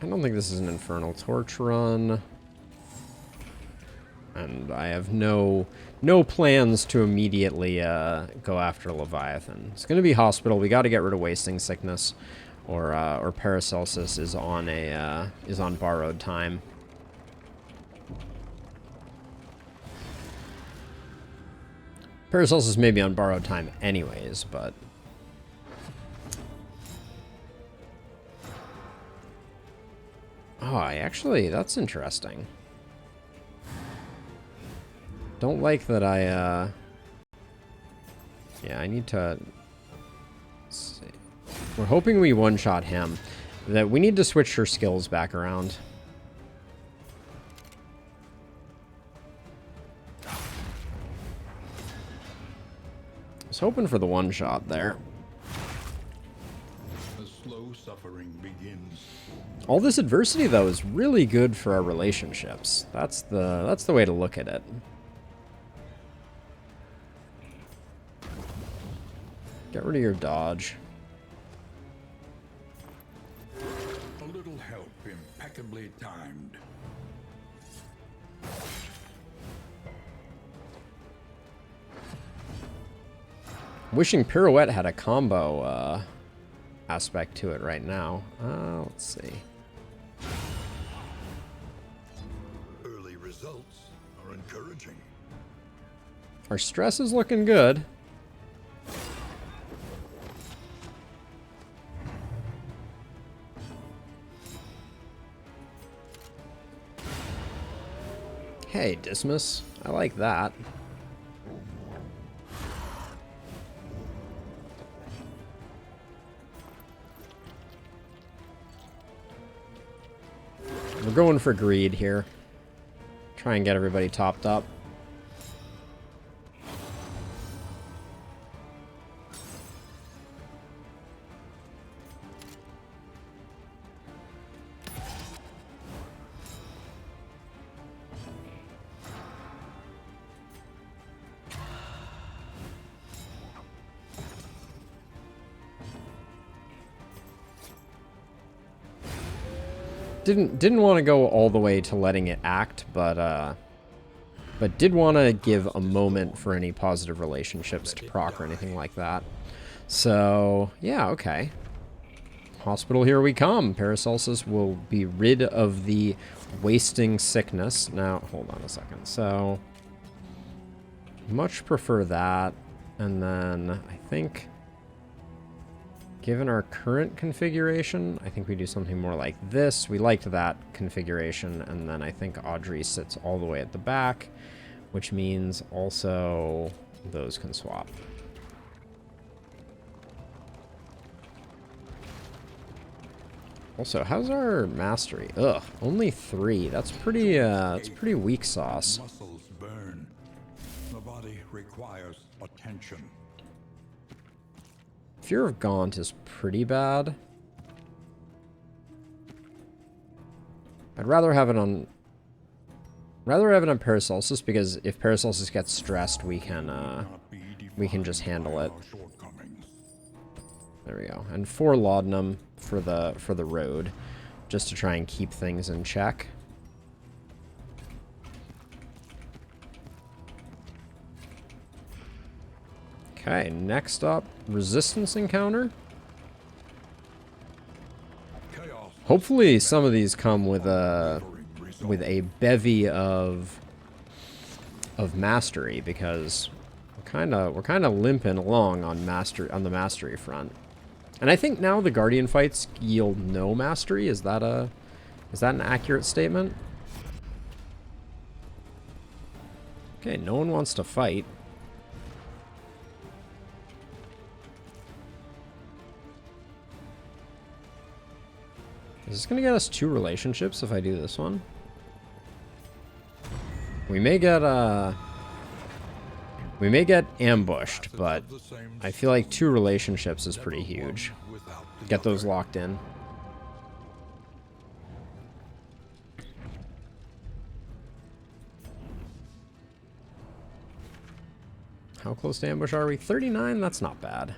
I don't think this is an infernal torch run. And I have no plans to immediately go after Leviathan. It's going to be hospital. We got to get rid of wasting sickness, or Paracelsus is on borrowed time. Paracelsus may be on borrowed time anyways, but actually, that's interesting. Don't like that I, yeah, I need to... Let's see. We're hoping we one-shot him. That we need to switch her skills back around. I was hoping for the one-shot there. The slow suffering begins. All this adversity, though, is really good for our relationships. That's the way to look at it. Get rid of your dodge. A little help, impeccably timed. Wishing Pirouette had a combo aspect to it right now. Let's see. Early results are encouraging. Our stress is looking good. Hey, Dismas. I like that. We're going for greed here. Try and get everybody topped up. Didn't want to go all the way to letting it act, but did want to give a moment for any positive relationships to proc or anything like that. So, yeah, okay. Hospital, here we come. Paracelsus will be rid of the wasting sickness. Now, hold on a second. So, much prefer that. And then, I think... Given our current configuration, I think we do something more like this. We liked that configuration, and then I think Audrey sits all the way at the back, which means also those can swap. Also, how's our mastery? Ugh, only 3. That's pretty weak sauce. Muscles burn. The body requires attention. Fear of Gaunt is pretty bad. I'd rather have it on Paracelsus, because if Paracelsus gets stressed, we can just handle it. There we go. And 4 laudanum for the road, just to try and keep things in check. Okay, next up, resistance encounter. Chaos. Hopefully some of these come with a bevy of mastery, because we're kind of limping along on the mastery front. And I think now the Guardian fights yield no mastery. Is that an accurate statement? Okay, no one wants to fight. Is this going to get us 2 relationships if I do this one? We may get ambushed, but I feel like 2 relationships is pretty huge. Get those locked in. How close to ambush are we? 39? That's not bad.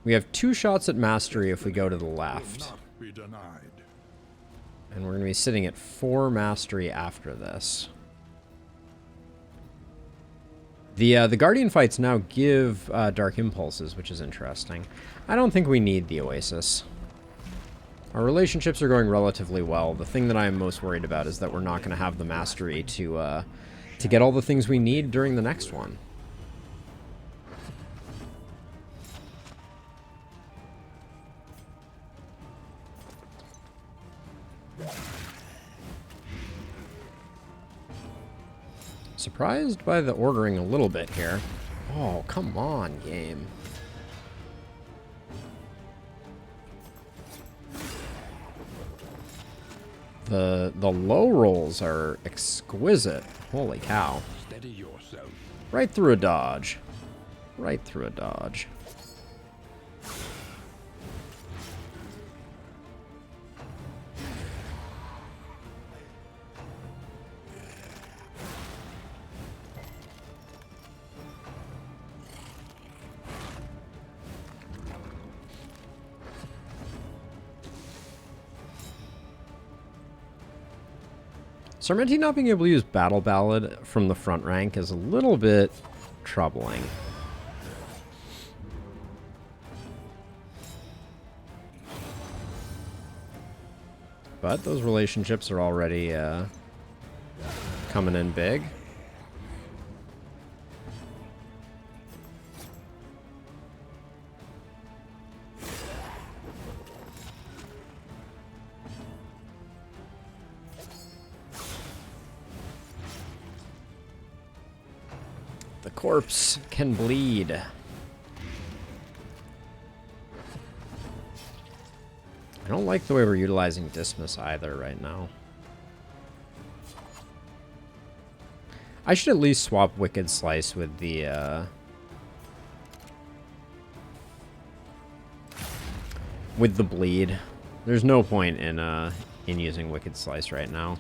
We have 2 shots at mastery if we go to the left. Be denied. And we're going to be sitting at 4 mastery after this. The Guardian fights now give Dark Impulses, which is interesting. I don't think we need the Oasis. Our relationships are going relatively well. The thing that I am most worried about is that we're not going to have the mastery to get all the things we need during the next one. Surprised by the ordering a little bit here. Oh, come on, game. The low rolls are exquisite. Holy cow. Steady yourself. Right through a dodge. Right through a dodge. Sarmenti not being able to use Battle Ballad from the front rank is a little bit troubling. But those relationships are already coming in big. The corpse can bleed. I don't like the way we're utilizing Dismas either right now. I should at least swap Wicked Slice with the bleed. There's no point in using Wicked Slice right now.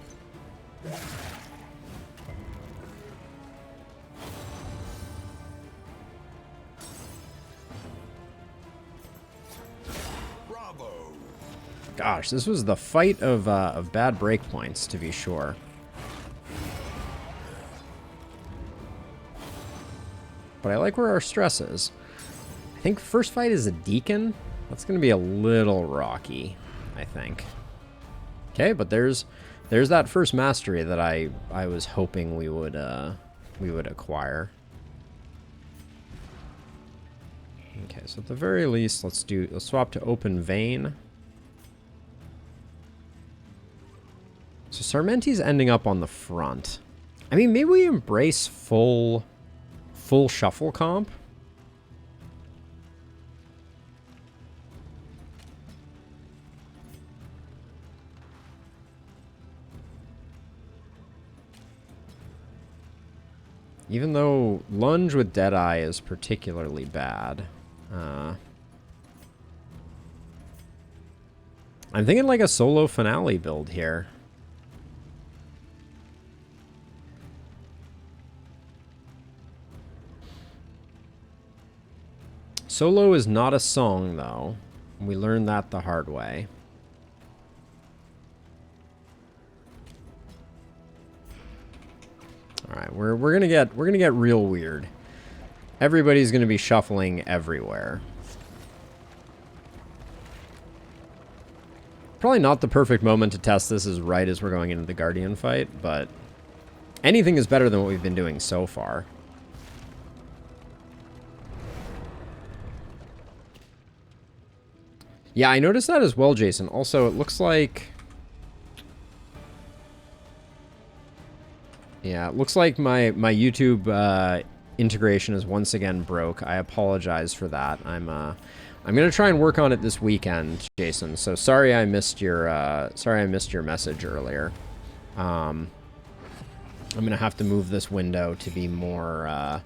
Gosh, this was the fight of bad breakpoints, to be sure. But I like where our stress is. I think first fight is a Deacon. That's going to be a little rocky, I think. Okay, but there's that first mastery that I was hoping we would acquire. Okay, so at the very least, let's swap to Open Vein. So Sarmenti's ending up on the front. I mean, maybe we embrace full shuffle comp. Even though Lunge with Deadeye is particularly bad. I'm thinking like a solo finale build here. Solo is not a song, though. We learned that the hard way. All right, we're gonna get real weird. Everybody's gonna be shuffling everywhere. Probably not the perfect moment to test this is right as we're going into the Guardian fight, but anything is better than what we've been doing so far. Yeah, I noticed that as well, Jason. Also, it looks like... Yeah, it looks like my YouTube integration is once again broke. I apologize for that. I'm gonna try and work on it this weekend, Jason. So sorry I missed your message earlier. I'm gonna have to move this window to be more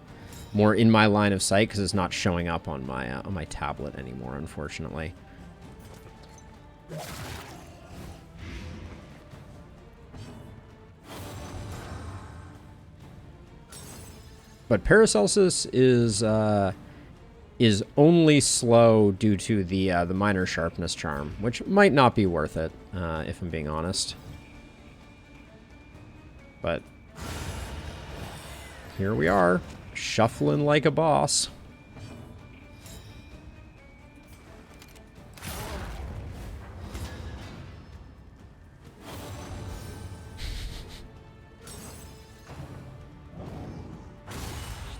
in my line of sight because it's not showing up on my tablet anymore, unfortunately. But Paracelsus is only slow due to the minor sharpness charm, which might not be worth it, if I'm being honest. But here we are, shuffling like a boss.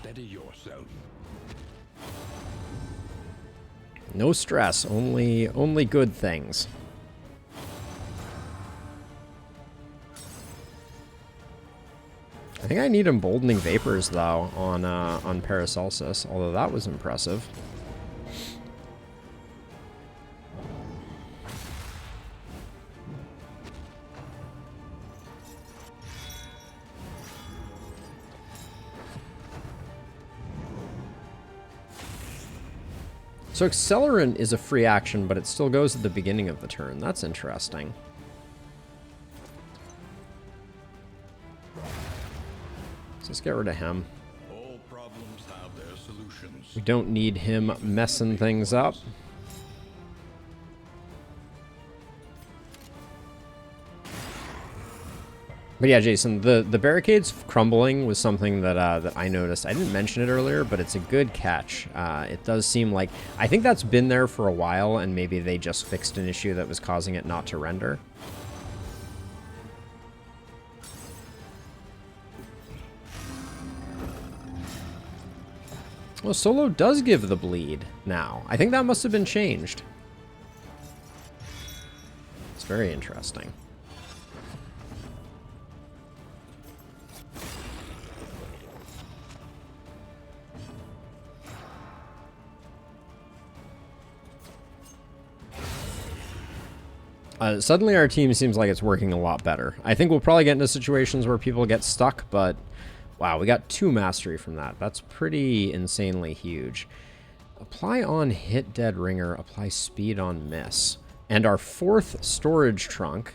Steady yourself. No stress, only good things. I think I need emboldening vapors though on Paracelsus, although that was impressive. So Accelerant is a free action, but it still goes at the beginning of the turn. That's interesting. So let's get rid of him. All problems have their solutions. We don't need him messing things up. But yeah, Jason, the barricades crumbling was something that that I noticed. I didn't mention it earlier, but it's a good catch. It does seem like... I think that's been there for a while, and maybe they just fixed an issue that was causing it not to render. Well, Solo does give the bleed now. I think that must have been changed. It's very interesting. Suddenly our team seems like it's working a lot better. I think we'll probably get into situations where people get stuck, but wow, we got 2 mastery from that. That's pretty insanely huge. Apply on hit dead ringer, apply speed on miss. And our 4th storage trunk.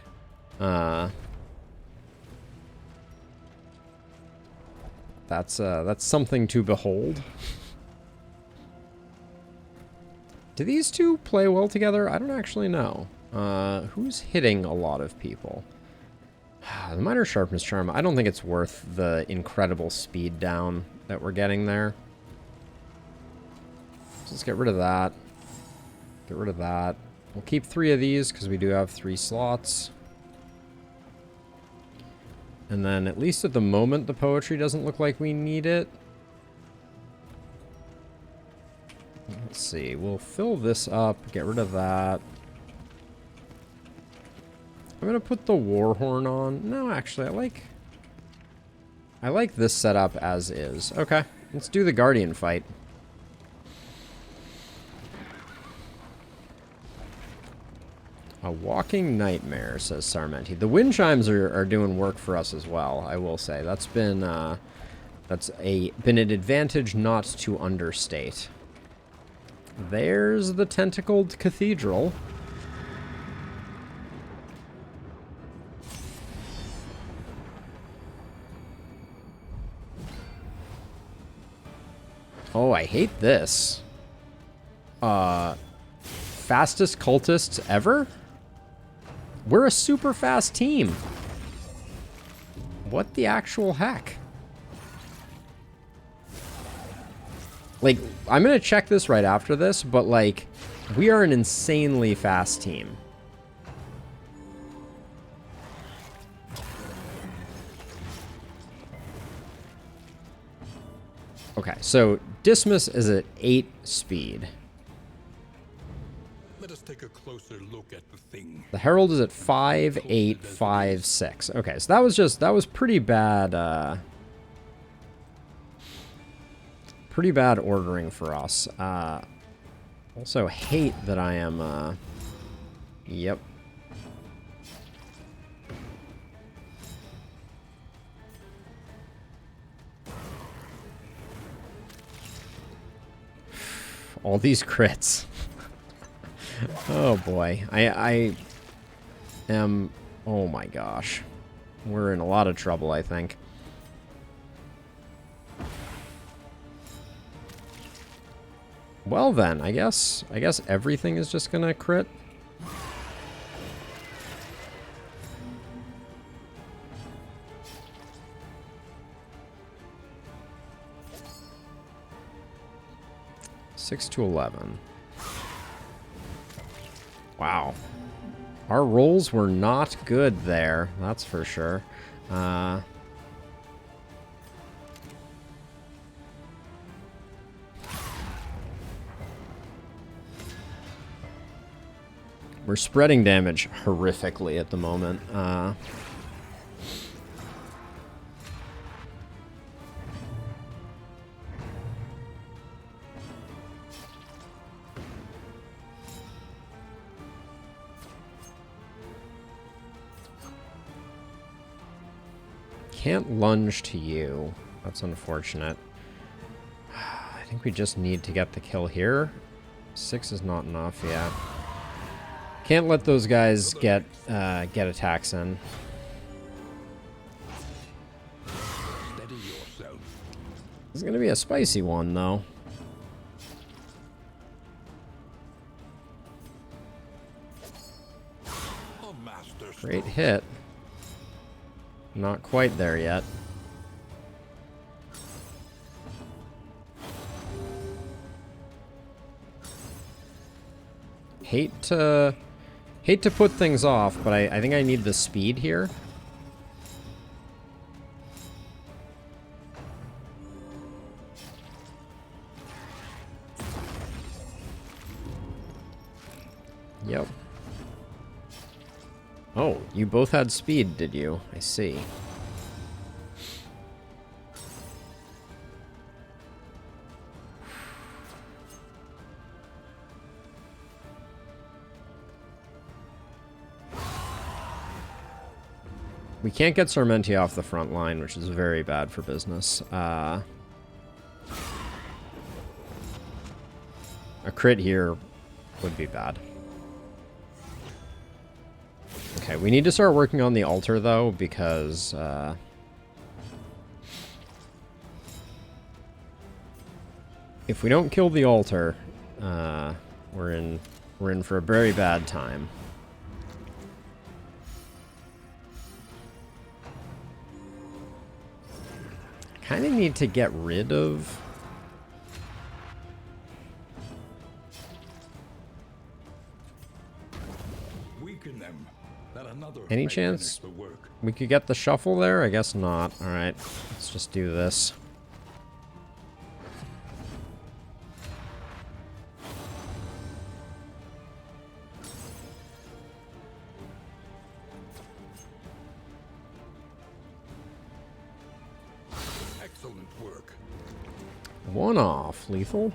That's something to behold. Do these two play well together? I don't actually know. Who's hitting a lot of people? The minor sharpness charm, I don't think it's worth the incredible speed down that we're getting there. So let's get rid of that. Get rid of that. We'll keep 3 of these because we do have 3 slots. And then at least at the moment the poetry doesn't look like we need it. Let's see, we'll fill this up, get rid of that. I'm gonna put the Warhorn on. No, actually, I like this setup as is. Okay, let's do the Guardian fight. A walking nightmare, says Sarmenti. The wind chimes are doing work for us as well, I will say. That's been been an advantage not to understate. There's the tentacled cathedral. Oh, I hate this. Fastest cultists ever? We're a super fast team. What the actual heck? Like, I'm gonna check this right after this, but like, we are an insanely fast team. Okay, so Dismas is at 8 speed. Let us take a closer look at the thing. The Herald is at 5, 8, 5, 6. Okay, so that was pretty bad, pretty bad ordering for us. Also hate that I am, yep. All these crits. Oh boy. I am... Oh my gosh. We're in a lot of trouble, I think. Well then, I guess everything is just gonna crit. Six to 11. Wow. Our rolls were not good there, that's for sure. We're spreading damage horrifically at the moment. Can't lunge to you. That's unfortunate. I think we just need to get the kill here. 6 is not enough yet. Can't let those guys get attacks in. Steady yourself. It's gonna be a spicy one though. A master Great hit. Not quite there yet. Hate to put things off, but I think I need the speed here. Yep. Oh, you both had speed, did you? I see. We can't get Sarmenti off the front line, which is very bad for business. A crit here would be bad. Okay, we need to start working on the altar, though, because... if we don't kill the altar, we're in for a very bad time. Kind of need to get rid of... Weaken them. That another Any may chance finish the work. we could get the shuffle there? I guess not. Alright, let's just do this. Excellent work. One off, lethal.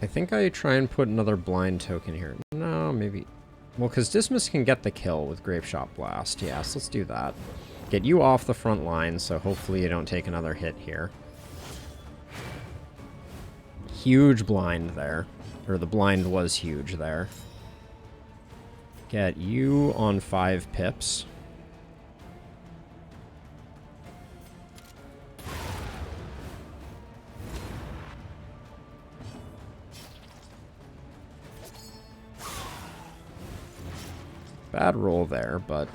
I think I try and put another blind token here. No, maybe... Well, because Dismas can get the kill with Grape Shot Blast. Yes, let's do that. Get you off the front line, so hopefully you don't take another hit here. Huge blind there. Or the blind was huge there. Get you on 5 pips. Bad roll there, but...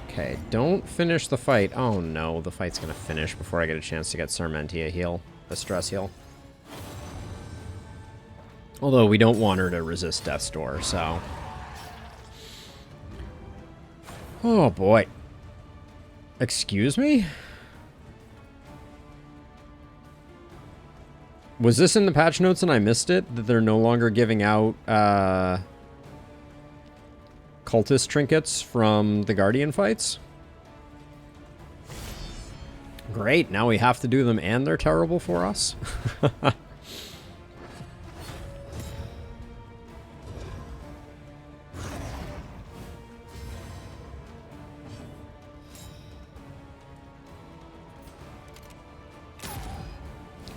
Okay, don't finish the fight. Oh no, the fight's gonna finish before I get a chance to get Sarmentia heal. A stress heal. Although we don't want her to resist Death's Door, so... Oh boy. Excuse me? Was this in the patch notes and I missed it? That they're no longer giving out cultist trinkets from the Guardian fights? Great, now we have to do them and they're terrible for us?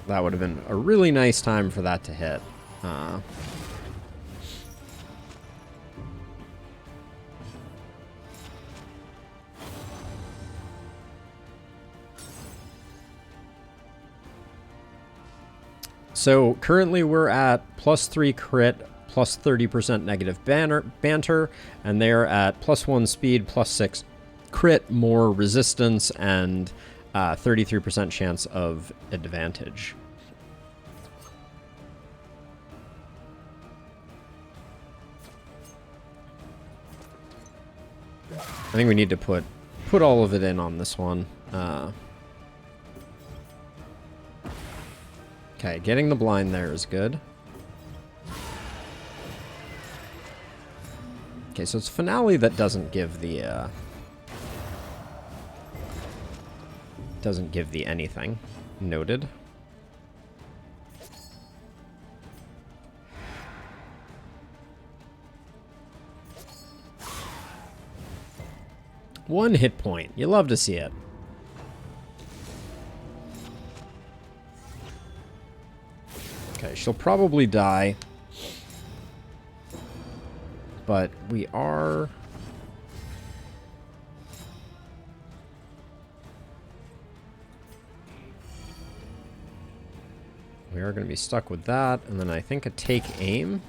That would have been a really nice time for that to hit. So currently we're at +3 crit, +30% negative banter, and they're at +1 speed, +6 crit, more resistance, and 33% chance of advantage. I think we need to put all of it in on this one. Okay, getting the blind there is good. Okay, so it's Finale that doesn't give the anything. Noted. One hit point. You love to see it. Okay, she'll probably die. But we are... We are going to be stuck with that, and then I think a take aim.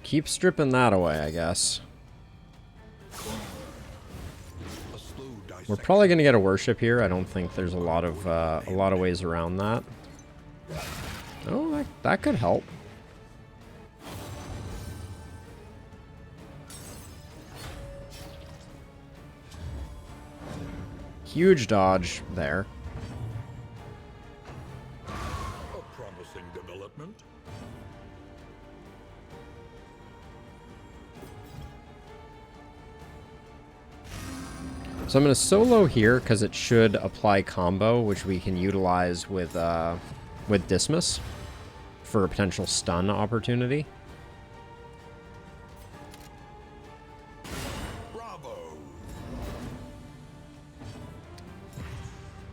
Keep stripping that away, I guess. We're probably going to get a worship here. I don't think there's a lot of ways around that. Oh, that could help. Huge dodge there. A promising development. So I'm going to solo here because it should apply combo, which we can utilize with Dismas for a potential stun opportunity. Bravo.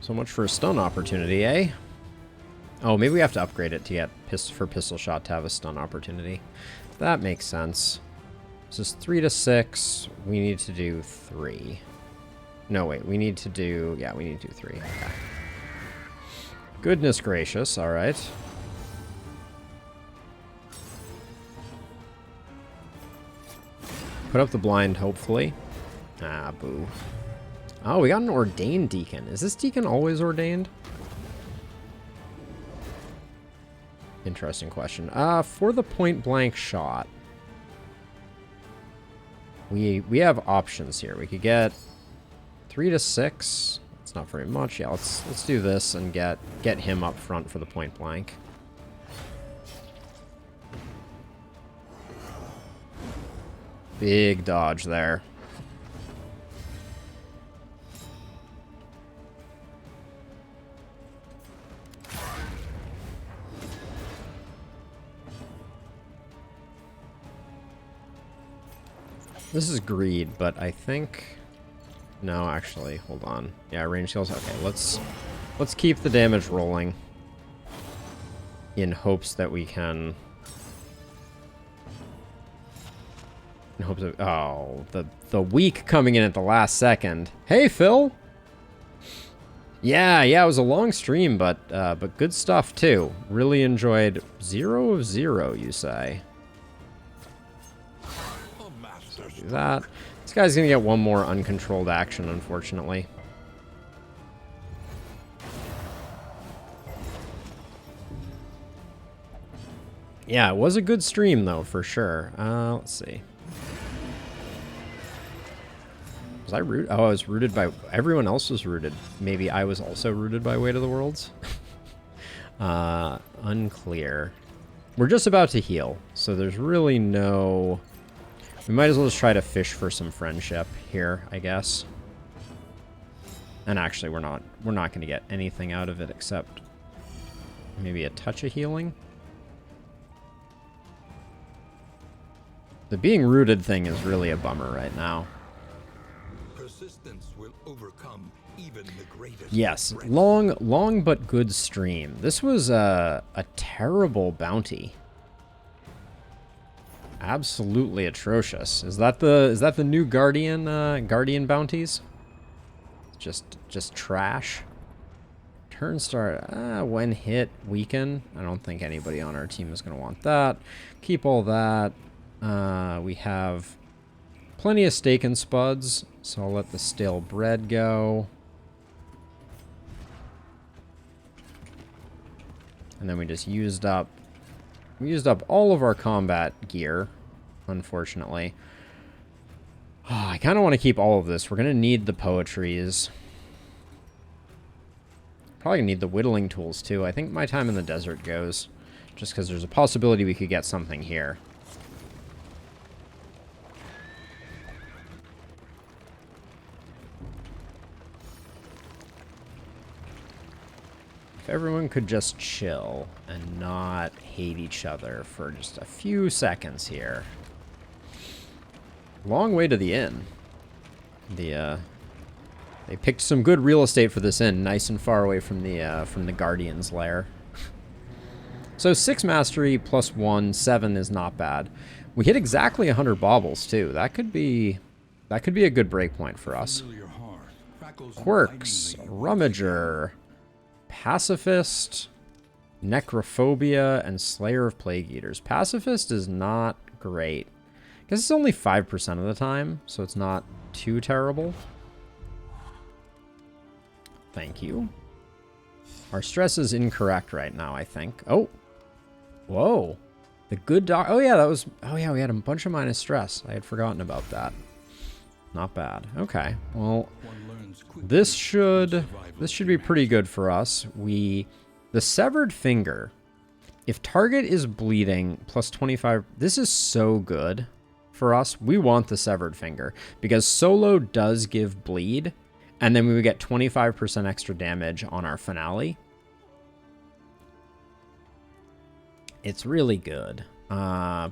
So much for a stun opportunity, eh? Oh, maybe we have to upgrade it to get for pistol shot to have a stun opportunity. That makes sense. This is 3 to 6. We need to do 3. No, wait. We need to do... Yeah, we need to do 3. Okay. Goodness gracious. All right. Put up the blind, hopefully. Ah, boo. Oh, we got an ordained deacon. Is this deacon always ordained? Interesting question. For the point blank shot, we have options here. We could get 3 to 6. It's not very much. Yeah, let's do this and get him up front for the point blank. Big dodge there. This is greed, but I think... No, actually, hold on. Yeah, range skills. Okay, let's keep the damage rolling in hopes that we can... In hopes of... Oh, the weak coming in at the last second. Hey, Phil! Yeah, it was a long stream, but good stuff, too. Really enjoyed 0 of 0, you say. So do that. This guy's gonna get one more uncontrolled action, unfortunately. Yeah, it was a good stream, though, for sure. Let's see. Was I rooted? Oh, I was rooted by... Everyone else was rooted. Maybe I was also rooted by Weight of the Worlds? Unclear. We're just about to heal, so there's really no... We might as well just try to fish for some friendship here, I guess. And actually, we're not going to get anything out of it except maybe a touch of healing. The being rooted thing is really a bummer right now. Persistence will overcome even the greatest. Yes, threats. long but good stream. This was a terrible bounty. Absolutely atrocious. Is that the new Guardian bounties? Just trash. Turn start. When hit, weaken. I don't think anybody on our team is going to want that. Keep all that. We have plenty of steak and spuds, so I'll let the stale bread go. And then we just used up all of our combat gear, unfortunately. Oh, I kind of want to keep all of this. We're going to need the poetries. Probably going to need the whittling tools, too. I think my time in the desert goes, just because there's a possibility we could get something here. If everyone could just chill and not hate each other for just a few seconds here. Long way to the inn. They picked some good real estate for this inn, nice and far away from the Guardian's lair. So 6 mastery plus 1, 7 is not bad. We hit exactly 100 baubles too. That could be a good breakpoint for us. Quirks, Rummager, Pacifist, Necrophobia, and Slayer of Plague Eaters. Pacifist is not great. I guess it's only 5% of the time, so it's not too terrible. Thank you. Our stress is incorrect right now, I think. Oh. Whoa. The good dog. Oh, yeah, that was... Oh, yeah, we had a bunch of minus stress. I had forgotten about that. Not bad. Okay. Well, this should be pretty good for us. The severed finger, if target is bleeding plus 25, this is so good for us. We want the severed finger because solo does give bleed, and then we would get 25% extra damage on our finale. It's really good. 3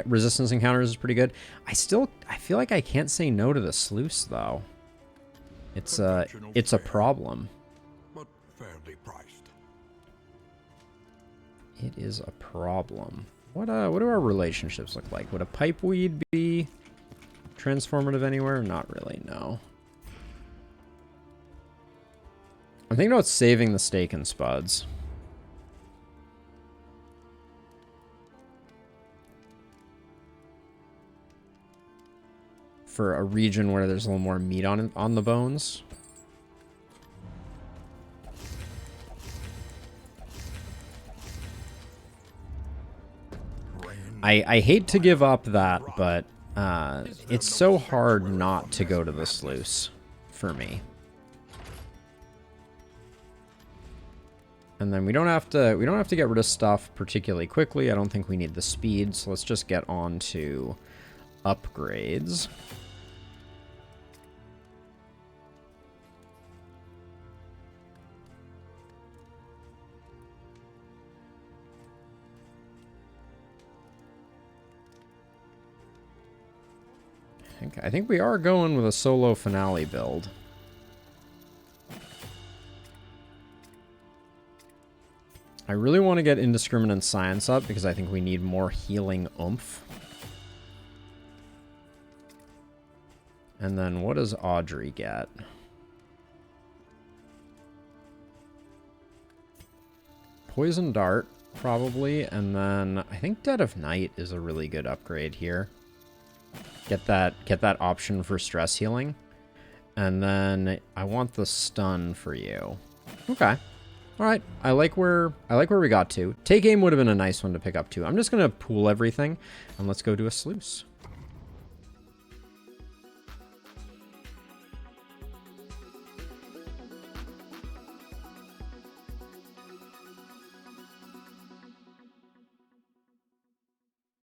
resistance encounters is pretty good. I feel like I can't say no to the sluice though. It's a problem. But fairly priced. It is a problem. What do our relationships look like? Would a pipeweed be transformative anywhere? Not really, no. I'm thinking about saving the steak and spuds. For a region where there's a little more meat on the bones. I hate to give up that, but it's so hard not to go to the sluice for me. And then we don't have to get rid of stuff particularly quickly. I don't think we need the speed, so let's just get on to upgrades. I think we are going with a solo finale build. I really want to get Indiscriminate Science up because I think we need more healing oomph. And then what does Audrey get? Poison Dart, probably. And then I think Dead of Night is a really good upgrade here. Get that option for stress healing. And then I want the stun for you. Okay. All right. I like where we got to. Take aim would have been a nice one to pick up too. I'm just going to pool everything and let's go do a sluice.